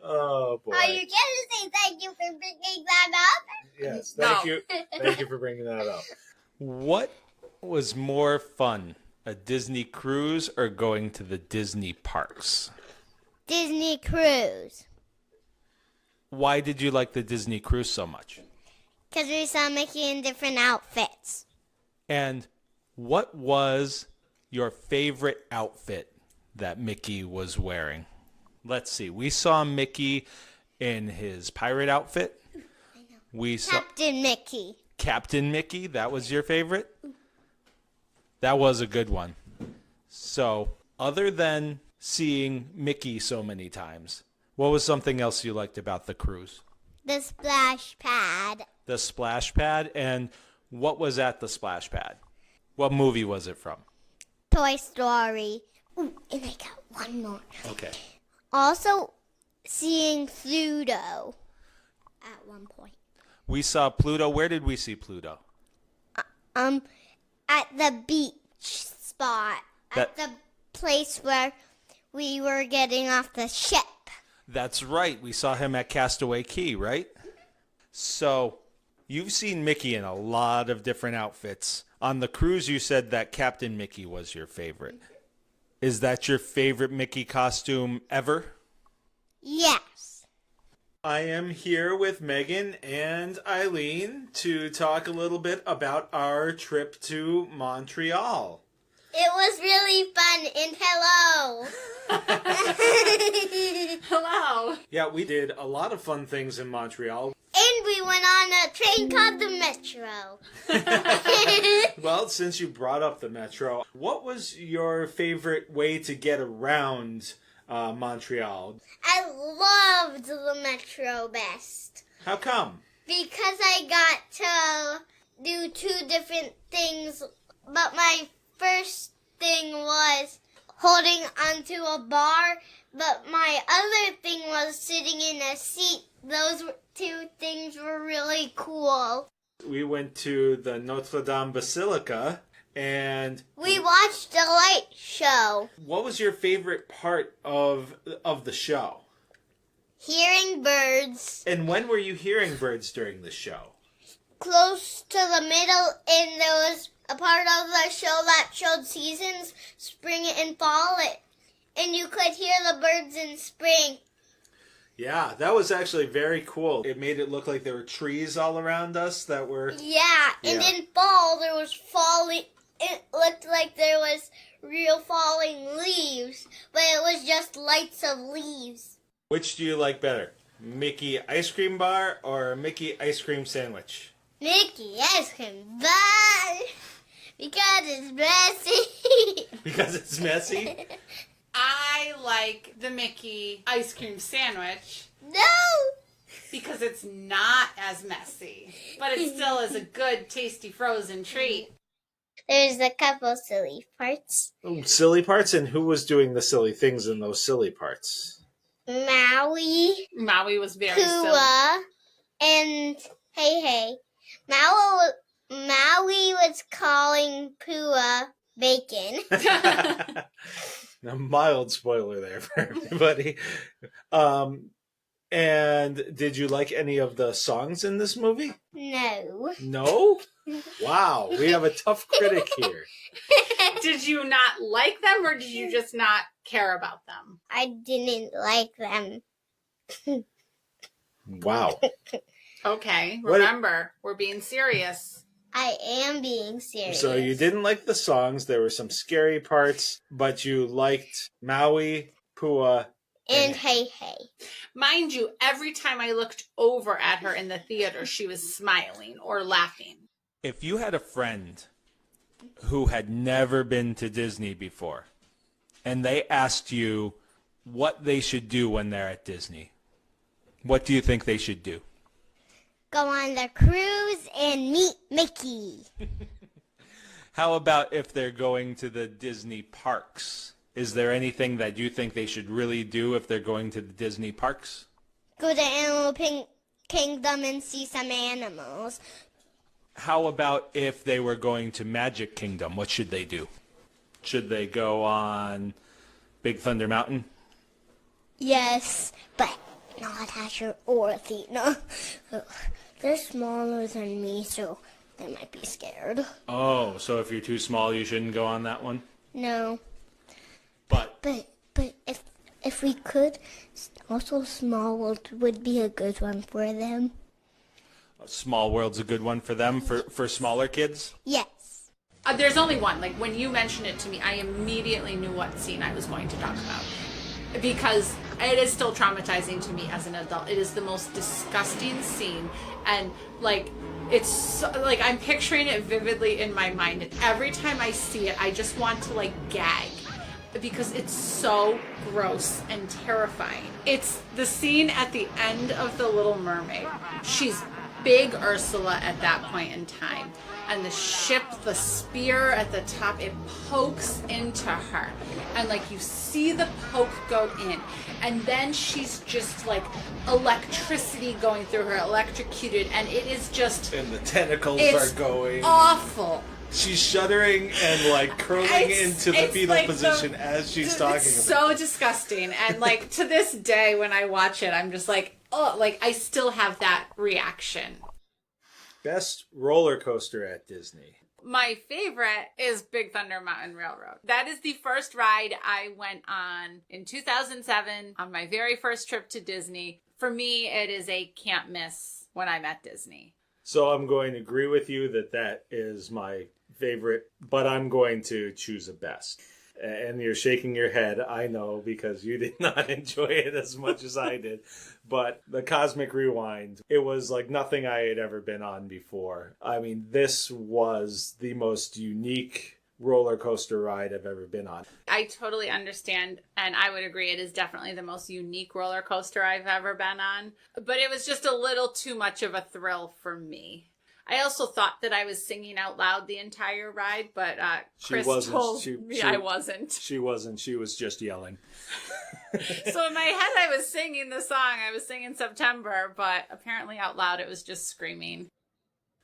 Oh boy. Are you going to say thank you for bringing that up? Yes, thank you. Thank you for bringing that up. What was more fun, a Disney cruise or going to the Disney parks? Disney cruise. Why did you like the Disney cruise so much? Because we saw Mickey in different outfits. And what was your favorite outfit that Mickey was wearing? Let's see. We saw Mickey in his pirate outfit. We saw Captain Mickey. Captain Mickey. That was your favorite? That was a good one. So, other than seeing Mickey so many times, what was something else you liked about the cruise? The splash pad. The splash pad. And what was at the splash pad? What movie was it from? Toy Story. Ooh, and I got one more. Okay. Also, seeing Pluto at one point. We saw Pluto. Where did we see Pluto? At the beach spot. At the place where we were getting off the ship. That's right. We saw him at Castaway Cay, right? So, you've seen Mickey in a lot of different outfits. On the cruise, you said that Captain Mickey was your favorite. Is that your favorite Mickey costume ever? Yes. I am here with Meghan and Eileen to talk a little bit about our trip to Montreal. It was really fun, and hello. Hello. Yeah, we did a lot of fun things in Montreal. And we went on a train called the Metro. Well, since you brought up the Metro, what was your favorite way to get around Montreal? I loved the Metro best. How come? Because I got to do two different things, but my first thing was holding onto a bar, but my other thing was sitting in a seat. Those two things were really cool. We went to the Notre Dame Basilica, and we watched a light show. What was your favorite part of the show? Hearing birds. And when were you hearing birds during the show? Close to the middle, and there was a part of the show that showed seasons, spring and fall, and you could hear the birds in spring. Yeah, that was actually very cool. It made it look like there were trees all around us that were... Yeah, and in fall there was falling... It looked like there was real falling leaves, but it was just lights of leaves. Which do you like better? Mickey ice cream bar or Mickey ice cream sandwich? Mickey ice cream bar. Because it's messy. Because it's messy? I like the Mickey ice cream sandwich. No! Because it's not as messy. But it still is a good, tasty frozen treat. There's a couple silly parts. Ooh, silly parts? And who was doing the silly things in those silly parts? Maui. Maui was very silly. Kua. And Hey. Maui was calling Pua bacon. A mild spoiler there for everybody. And did you like any of the songs in this movie? No. No? Wow, we have a tough critic here. Did you not like them or did you just not care about them? I didn't like them. Wow. Okay, remember, we're being serious. I am being serious. So you didn't like the songs. There were some scary parts, but you liked Maui, Pua, and Hey. Mind you, every time I looked over at her in the theater, she was smiling or laughing. If you had a friend who had never been to Disney before, and they asked you what they should do when they're at Disney, what do you think they should do? Go on the cruise and meet Mickey. How about if they're going to the Disney parks? Is there anything that you think they should really do if they're going to the Disney parks? Go to Animal Kingdom and see some animals. How about if they were going to Magic Kingdom? What should they do? Should they go on Big Thunder Mountain? Yes, but not Asher or Athena. They're smaller than me, so they might be scared. Oh, so if you're too small, you shouldn't go on that one? No. But if we could, also Small World would be a good one for them. Small World's a good one for them, for smaller kids? Yes. There's only one. Like, when you mentioned it to me, I immediately knew what scene I was going to talk about. Because it is still traumatizing to me as an adult. It is the most disgusting scene. And, like, it's so, like, I'm picturing it vividly in my mind. And every time I see it, I just want to, like, gag. Because it's so gross and terrifying. It's the scene at the end of The Little Mermaid. She's big Ursula at that point in time. And the ship, the spear at the top, it pokes into her. And like you see the poke go in. And then she's just like electricity going through her, electrocuted. And it is just... And the tentacles are going. Awful. She's shuddering and like curling into the fetal like position as she's talking about it. It's so disgusting. And like to this day when I watch it, I'm just like, oh, like I still have that reaction. Best roller coaster at Disney. My favorite is Big Thunder Mountain Railroad. That is the first ride I went on in 2007 on my very first trip to Disney. For me, it is a can't miss when I'm at Disney. So I'm going to agree with you that is my favorite, but I'm going to choose a best. And you're shaking your head, I know, because you did not enjoy it as much as I did. But the Cosmic Rewind, it was like nothing I had ever been on before. I mean, this was the most unique roller coaster ride I've ever been on. I totally understand, and I would agree it is definitely the most unique roller coaster I've ever been on. But it was just a little too much of a thrill for me. I also thought that I was singing out loud the entire ride, but Chris told me I wasn't. She wasn't. She was just yelling. So in my head, I was singing the song. I was singing September, but apparently out loud, it was just screaming.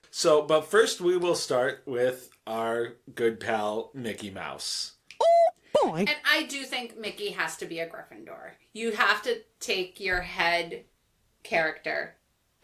So, but first we will start with our good pal, Mickey Mouse. Oh, boy. And I do think Mickey has to be a Gryffindor. You have to take your head character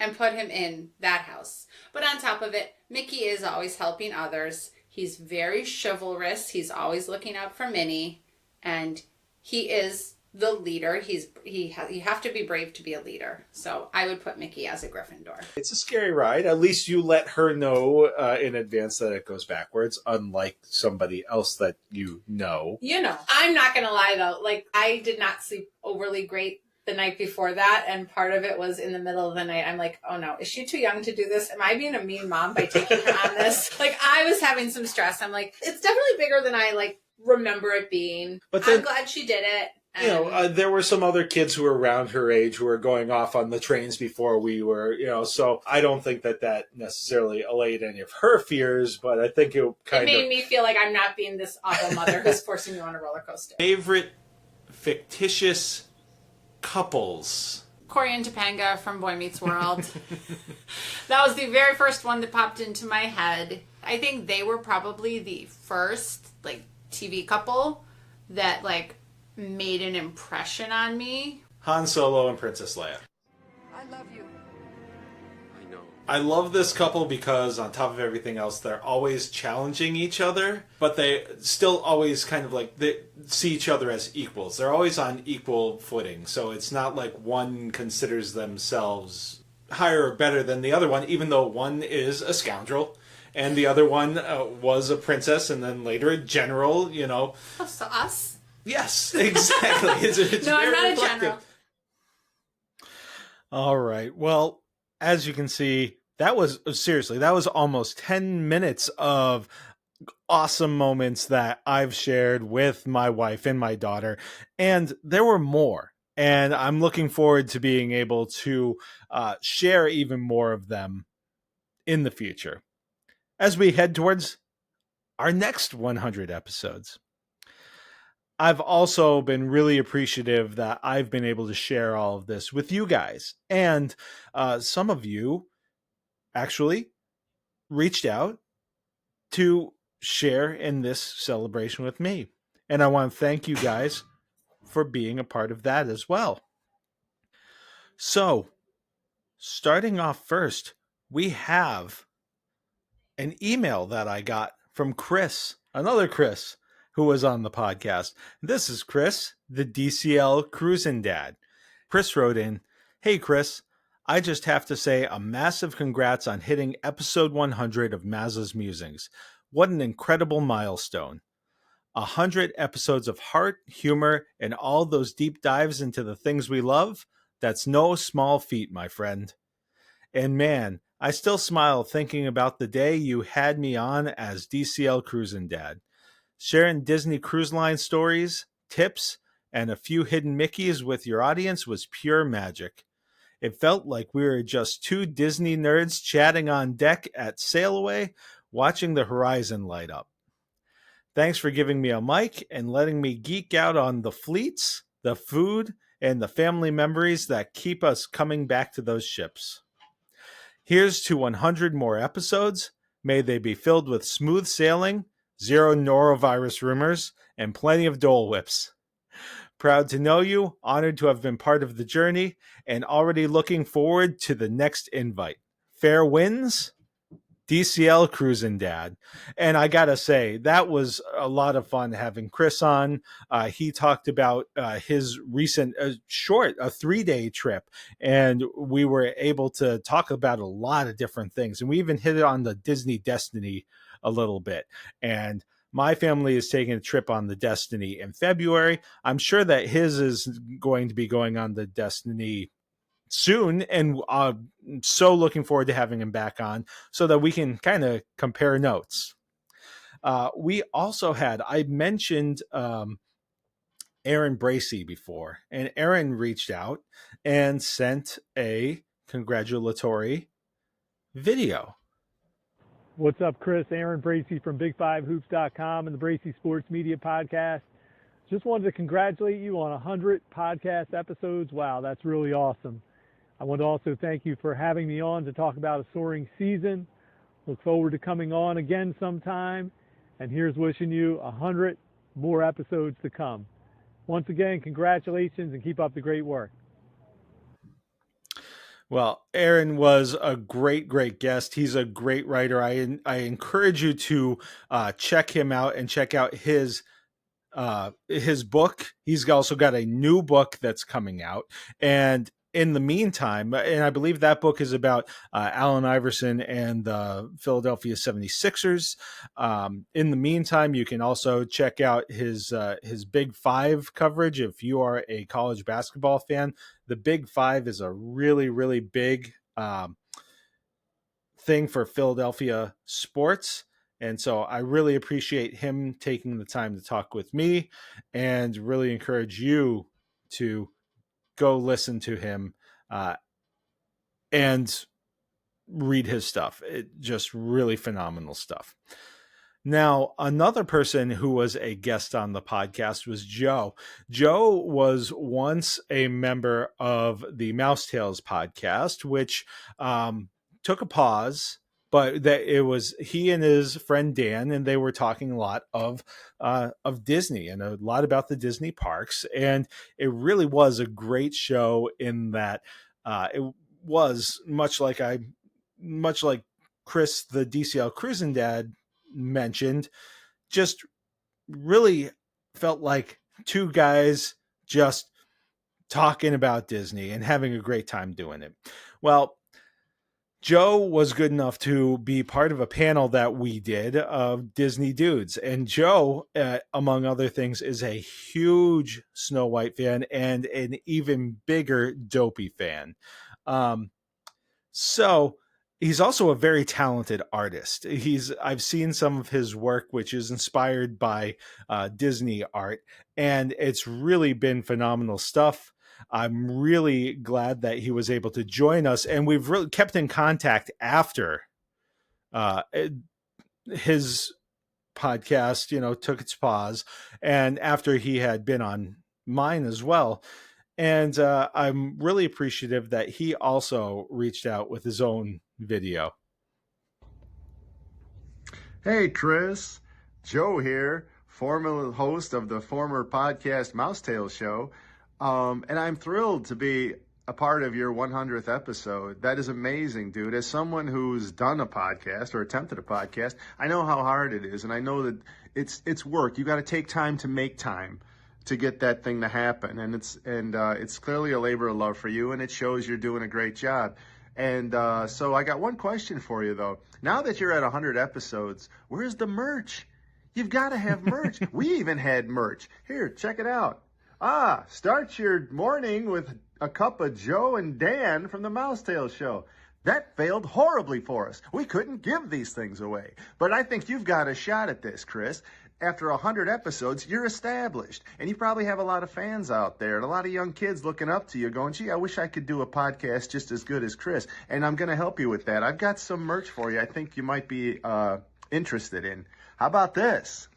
and put him in that house. But on top of it, Mickey is always helping others. He's very chivalrous. He's always looking out for Minnie. And he is the leader. You have to be brave to be a leader. So I would put Mickey as a Gryffindor. It's a scary ride. At least you let her know in advance that it goes backwards, unlike somebody else that you know. You know, I'm not going to lie though. Like, I did not sleep overly great the night before that, and part of it was in the middle of the night. I'm like, oh no, is she too young to do this? Am I being a mean mom by taking her on this? Like, I was having some stress. I'm like, it's definitely bigger than I like remember it being. But then, I'm glad she did it. There were some other kids who were around her age who were going off on the trains before we were, so I don't think that necessarily allayed any of her fears, but I think it made me feel like I'm not being this awful mother who's forcing me on a roller coaster. Favorite fictitious couples? Corey and Topanga from Boy Meets World. That was the very first one that popped into my head. I think they were probably the first like TV couple that like made an impression on me. Han Solo and Princess Leia. I love you. I know. I love this couple because on top of everything else, they're always challenging each other, but they still always kind of like they see each other as equals. They're always on equal footing. So it's not like one considers themselves higher or better than the other one, even though one is a scoundrel and the other one was a princess and then later a general, Oh, so us? Yes, exactly. It's no, I'm very not reflective. a general. All right. Well, as you can see, that was almost 10 minutes of awesome moments that I've shared with my wife and my daughter. And there were more. And I'm looking forward to being able to share even more of them in the future as we head towards our next 100 episodes. I've also been really appreciative that I've been able to share all of this with you guys. And some of you actually reached out to share in this celebration with me. And I want to thank you guys for being a part of that as well. So, starting off first, we have an email that I got from Chris, another Chris, who was on the podcast. This is Chris, the DCL Cruisin' Dad. Chris wrote in, "Hey Chris, I just have to say a massive congrats on hitting episode 100 of Maza's Musings. What an incredible milestone. 100 episodes of heart, humor, and all those deep dives into the things we love. That's no small feat, my friend. And man, I still smile thinking about the day you had me on as DCL Cruisin' Dad. Sharing Disney Cruise Line stories, tips, and a few hidden Mickeys with your audience was pure magic. It felt like we were just two Disney nerds chatting on deck at Sail Away, watching the horizon light up. Thanks for giving me a mic and letting me geek out on the fleets, the food, and the family memories that keep us coming back to those ships. Here's to 100 more episodes. May they be filled with smooth sailing, zero norovirus rumors, and plenty of Dole Whips. Proud to know you, honored to have been part of the journey, and already looking forward to the next invite. Fair winds, DCL Cruisin' Dad." And I gotta say, that was a lot of fun having Chris on. He talked about his recent a 3-day trip, and we were able to talk about a lot of different things. And we even hit it on the Disney Destiny a little bit. And my family is taking a trip on the Destiny in February. I'm sure that his is going to be going on the Destiny soon, and so looking forward to having him back on so that we can kind of compare notes. We also I mentioned Aaron Bracey before, and Aaron reached out and sent a congratulatory video. What's up, Chris? Aaron Bracey from Big5Hoops.com and the Bracey Sports Media Podcast. Just wanted to congratulate you on 100 podcast episodes. Wow, that's really awesome. I want to also thank you for having me on to talk about a soaring season. Look forward to coming on again sometime. And here's wishing you 100 more episodes to come. Once again, congratulations and keep up the great work. Well, Aaron was a great guest. He's a great writer. I encourage you to check him out and check out his book. He's also got a new book that's coming out, and in the meantime, and I believe that book is about Allen Iverson and the Philadelphia 76ers. In the meantime, you can also check out his Big Five coverage if you are a college basketball fan. The Big Five is a really, really big thing for Philadelphia sports. And so I really appreciate him taking the time to talk with me, and really encourage you to go listen to him and read his stuff. It just really phenomenal stuff. Now, another person who was a guest on the podcast was Joe. Joe was once a member of the Mouse Tales podcast, which took a pause, but that it was he and his friend Dan, and they were talking a lot of Disney and a lot about the Disney parks. And it really was a great show in that it was much like Chris, the DCL Cruising Dad, mentioned, just really felt like two guys just talking about Disney and having a great time doing it. Well, Joe was good enough to be part of a panel that we did of Disney dudes. And Joe, among other things, is a huge Snow White fan and an even bigger Dopey fan. So he's also a very talented artist. I've seen some of his work, which is inspired by Disney art, and it's really been phenomenal stuff. I'm really glad that he was able to join us, and we've really kept in contact after his podcast, took its pause, and after he had been on mine as well. And I'm really appreciative that he also reached out with his own video. Hey, Chris. Joe here, former host of the former podcast Mouse Tales Show. And I'm thrilled to be a part of your 100th episode. That is amazing, dude. As someone who's done a podcast or attempted a podcast, I know how hard it is. And I know that it's work. You got to take time to make time to get that thing to happen. And it's clearly a labor of love for you, and it shows you're doing a great job. And so I got one question for you, though. Now that you're at 100 episodes, where's the merch? You've got to have merch. We even had merch. Here, check it out. Start your morning with a cup of Joe and Dan from the Mouse Tales Show. That failed horribly for us. We couldn't give these things away. But I think you've got a shot at this, Chris. After 100 episodes, you're established. And you probably have a lot of fans out there and a lot of young kids looking up to you going, gee, I wish I could do a podcast just as good as Chris. And I'm going to help you with that. I've got some merch for you I think you might be interested in. How about this?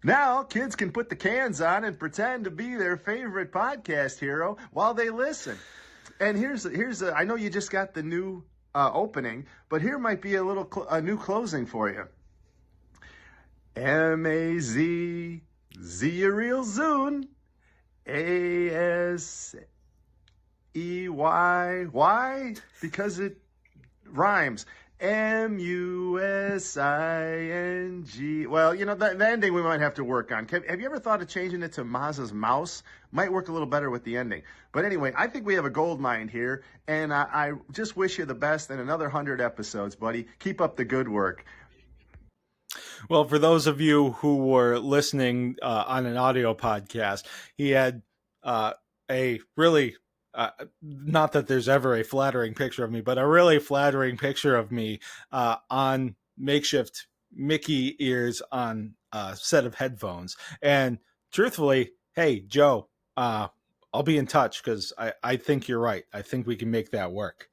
Now, kids can put the cans on and pretend to be their favorite podcast hero while they listen. And here's I know you just got the new opening, but here might be a new closing for you. Mazzy, real Zune, Asey. Why? Because it rhymes. Musing. Well, the ending we might have to work on. Have you ever thought of changing it to Maza's mouse? Might work a little better with the ending. But anyway, I think we have a gold mine here, and I just wish you the best in another 100 episodes, buddy. Keep up the good work. Well, for those of you who were listening on an audio podcast, he had a really not that there's ever a flattering picture of me, but a really flattering picture of me on makeshift Mickey ears on a set of headphones. And truthfully, hey, Joe, I'll be in touch because I think you're right. I think we can make that work.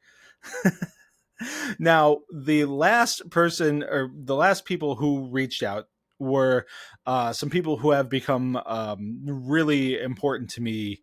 Now, the last people who reached out were some people who have become really important to me,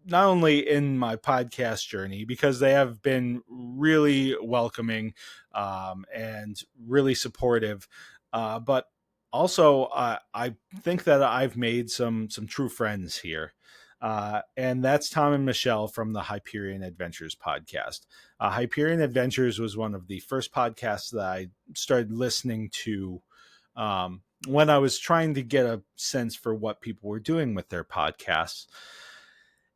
not only in my podcast journey, because they have been really welcoming and really supportive, but also I think that I've made some true friends here. And that's Tom and Michelle from the Hyperion Adventures podcast. Hyperion Adventures was one of the first podcasts that I started listening to when I was trying to get a sense for what people were doing with their podcasts.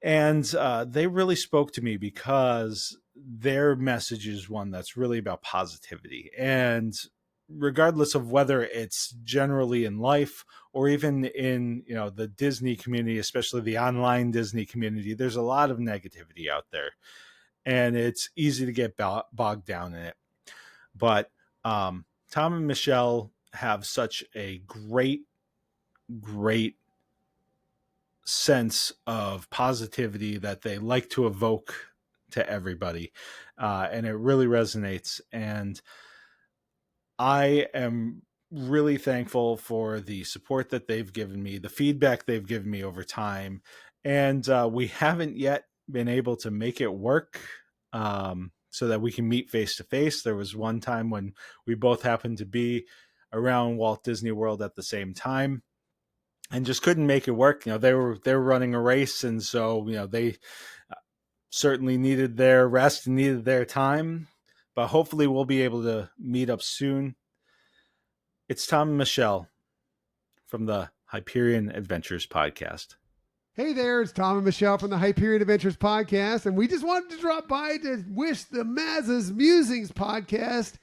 And they really spoke to me because their message is one that's really about positivity. And regardless of whether it's generally in life or even in, the Disney community, especially the online Disney community, there's a lot of negativity out there. And it's easy to get bogged down in it. But Tom and Michelle have such a great sense of positivity that they like to evoke to everybody. And it really resonates. And I am really thankful for the support that they've given me, the feedback they've given me over time. And we haven't yet been able to make it work so that we can meet face to face. There was one time when we both happened to be around Walt Disney World at the same time and just couldn't make it work. They were running a race, and so they certainly needed their rest and needed their time. But hopefully, we'll be able to meet up soon. It's Tom and Michelle from the Hyperion Adventures podcast. Hey there, it's Tom and Michelle from the Hyperion Adventures podcast, and we just wanted to drop by to wish the Maza's Musings podcast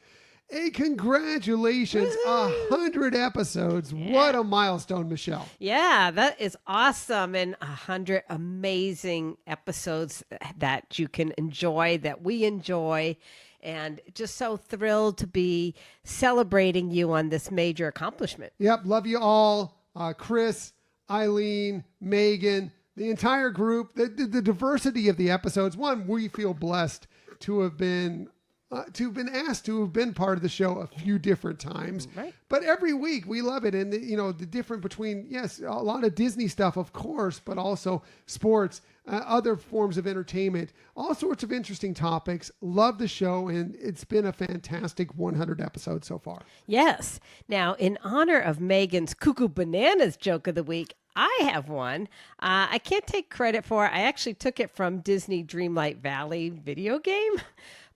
a congratulations, 100 episodes. Yeah. What a milestone, Michelle. Yeah, that is awesome. And 100 amazing episodes that you can enjoy, that we enjoy. And just so thrilled to be celebrating you on this major accomplishment. Yep, love you all. Chris, Eileen, Meghan, the entire group, the diversity of the episodes. One, we feel blessed to have been asked to have been part of the show a few different times. Right. But every week we love it. And the different between, yes, a lot of Disney stuff, of course, but also sports, other forms of entertainment, all sorts of interesting topics. Love the show. And it's been a fantastic 100 episodes so far. Yes. Now, in honor of Megan's Cuckoo Bananas joke of the week, I have one. I can't take credit for it. I actually took it from Disney Dreamlight Valley video game.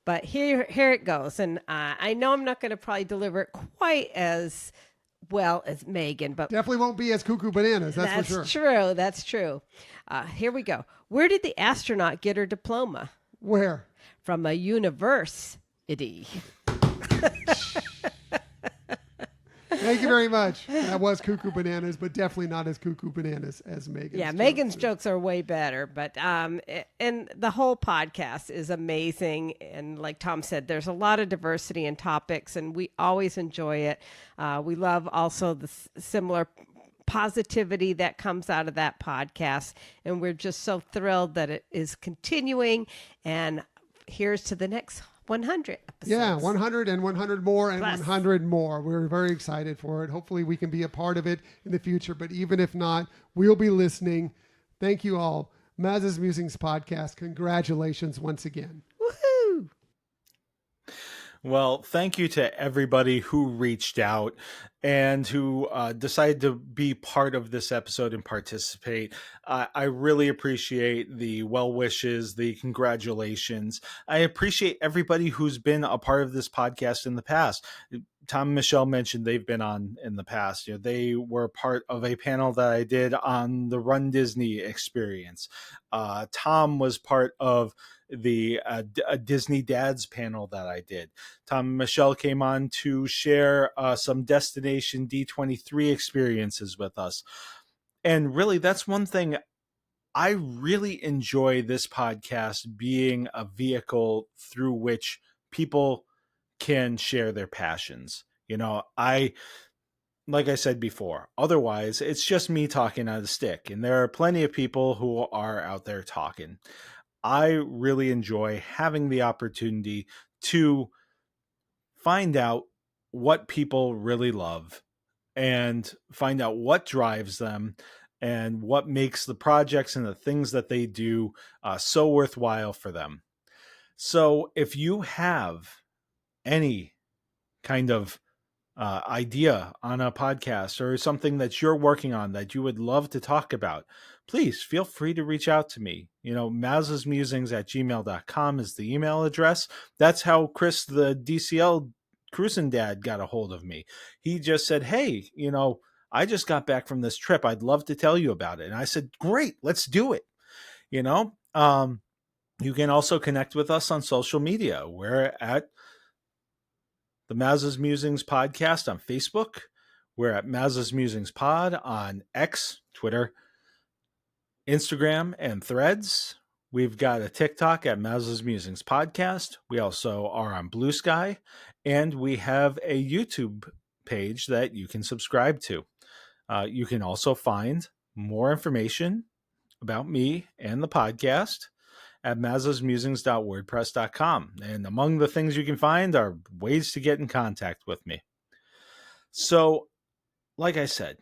But here it goes. And I know I'm not going to probably deliver it quite as well as Meghan, but definitely won't be as Cuckoo Bananas. That's for sure. That's true. Here we go. Where did the astronaut get her diploma? Where? From a university. Thank you very much. That was Cuckoo Bananas, but definitely not as Cuckoo Bananas as Megan's. Yeah, Megan's jokes are way better, but and the whole podcast is amazing. And like Tom said, there's a lot of diversity in topics, and we always enjoy it. We love also the similar positivity that comes out of that podcast, and we're just so thrilled that it is continuing. And here's to the next 100 episodes. Yeah, 100 and 100 more and Plus. 100 more. We're very excited for it. Hopefully we can be a part of it in the future, but even if not, we'll be listening. Thank you all. Maza's Musings podcast. Congratulations once again. Woohoo! Well, thank you to everybody who reached out and who decided to be part of this episode and participate. I really appreciate the well wishes, the congratulations. I appreciate everybody who's been a part of this podcast in the past. Tom and Michelle mentioned they've been on in the past. They were part of a panel that I did on the Run Disney experience. Tom was part of the Disney Dads panel that I did. Tom and Michelle came on to share some Destination D23 experiences with us. And really, that's one thing I really enjoy this podcast being a vehicle through which people can share their passions. Like I said before, otherwise it's just me talking on a stick. And there are plenty of people who are out there talking. I really enjoy having the opportunity to find out what people really love and find out what drives them and what makes the projects and the things that they do so worthwhile for them. So if you have any kind of idea on a podcast or something that you're working on that you would love to talk about, please feel free to reach out to me. mazasmusings@gmail.com is the email address. That's how Chris, the DCL cruising dad, got a hold of me. He just said, hey, I just got back from this trip. I'd love to tell you about it. And I said, great, let's do it. You know, you can also connect with us on social media. We're at the Maza's Musings podcast on Facebook. We're at Maza's Musings Pod on X, Twitter, Instagram, and Threads. We've got a TikTok at Maza's Musings Podcast. We also are on Blue Sky, and we have a YouTube page that you can subscribe to. You can also find more information about me and the podcast at mazasmusings.wordpress.com. And among the things you can find are ways to get in contact with me. So, like I said,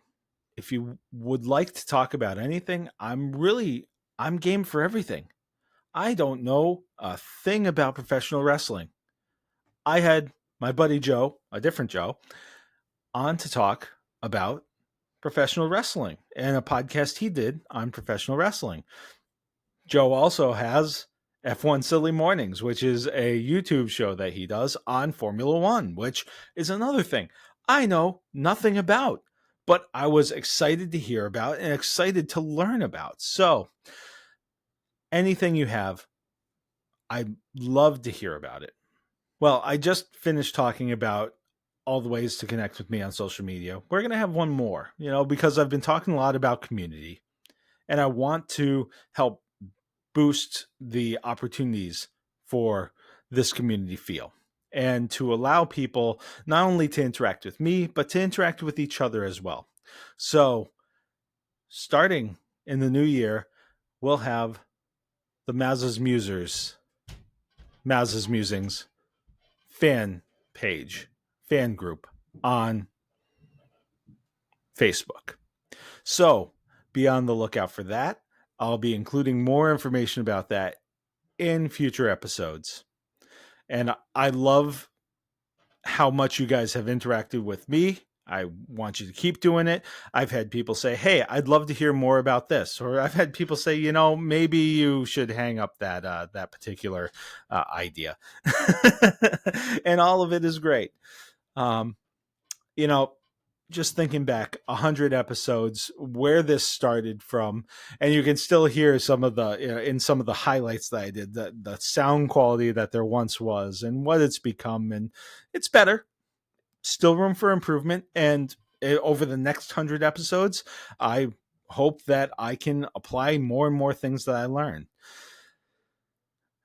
if you would like to talk about anything, I'm game for everything. I don't know a thing about professional wrestling. I had my buddy Joe, a different Joe, on to talk about professional wrestling and a podcast he did on professional wrestling. Joe also has F1 Silly Mornings, which is a YouTube show that he does on Formula One, which is another thing I know nothing about, but I was excited to hear about and excited to learn about. So anything you have, I'd love to hear about it. Well, I just finished talking about all the ways to connect with me on social media. We're going to have one more, because I've been talking a lot about community, and I want to help boost the opportunities for this community feel and to allow people not only to interact with me, but to interact with each other as well. So starting in the new year, we'll have the Maza's Musings fan page, fan group on Facebook. So be on the lookout for that. I'll be including more information about that in future episodes. And I love how much you guys have interacted with me. I want you to keep doing it. I've had people say, hey, I'd love to hear more about this. Or I've had people say, maybe you should hang up that particular idea. And all of it is great. Just thinking back 100 episodes, where this started from, and you can still hear some of the, in some of the highlights that I did, the sound quality that there once was and what it's become. And it's better. Still room for improvement. And over the next 100 episodes, I hope that I can apply more and more things that I learn.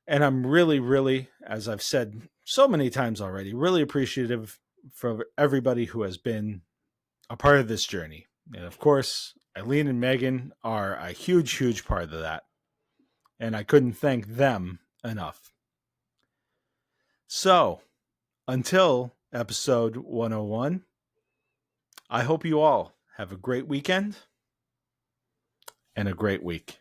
And I'm really, really, as I've said so many times already, really appreciative for everybody who has been a part of this journey. And of course, Eileen and Meghan are a huge, huge part of that. And I couldn't thank them enough. So, until episode 101, I hope you all have a great weekend and a great week.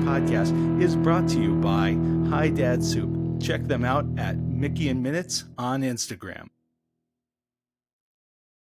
Podcast is brought to you by Hi Dad Soup. Check them out at Mickey and Minutes on Instagram.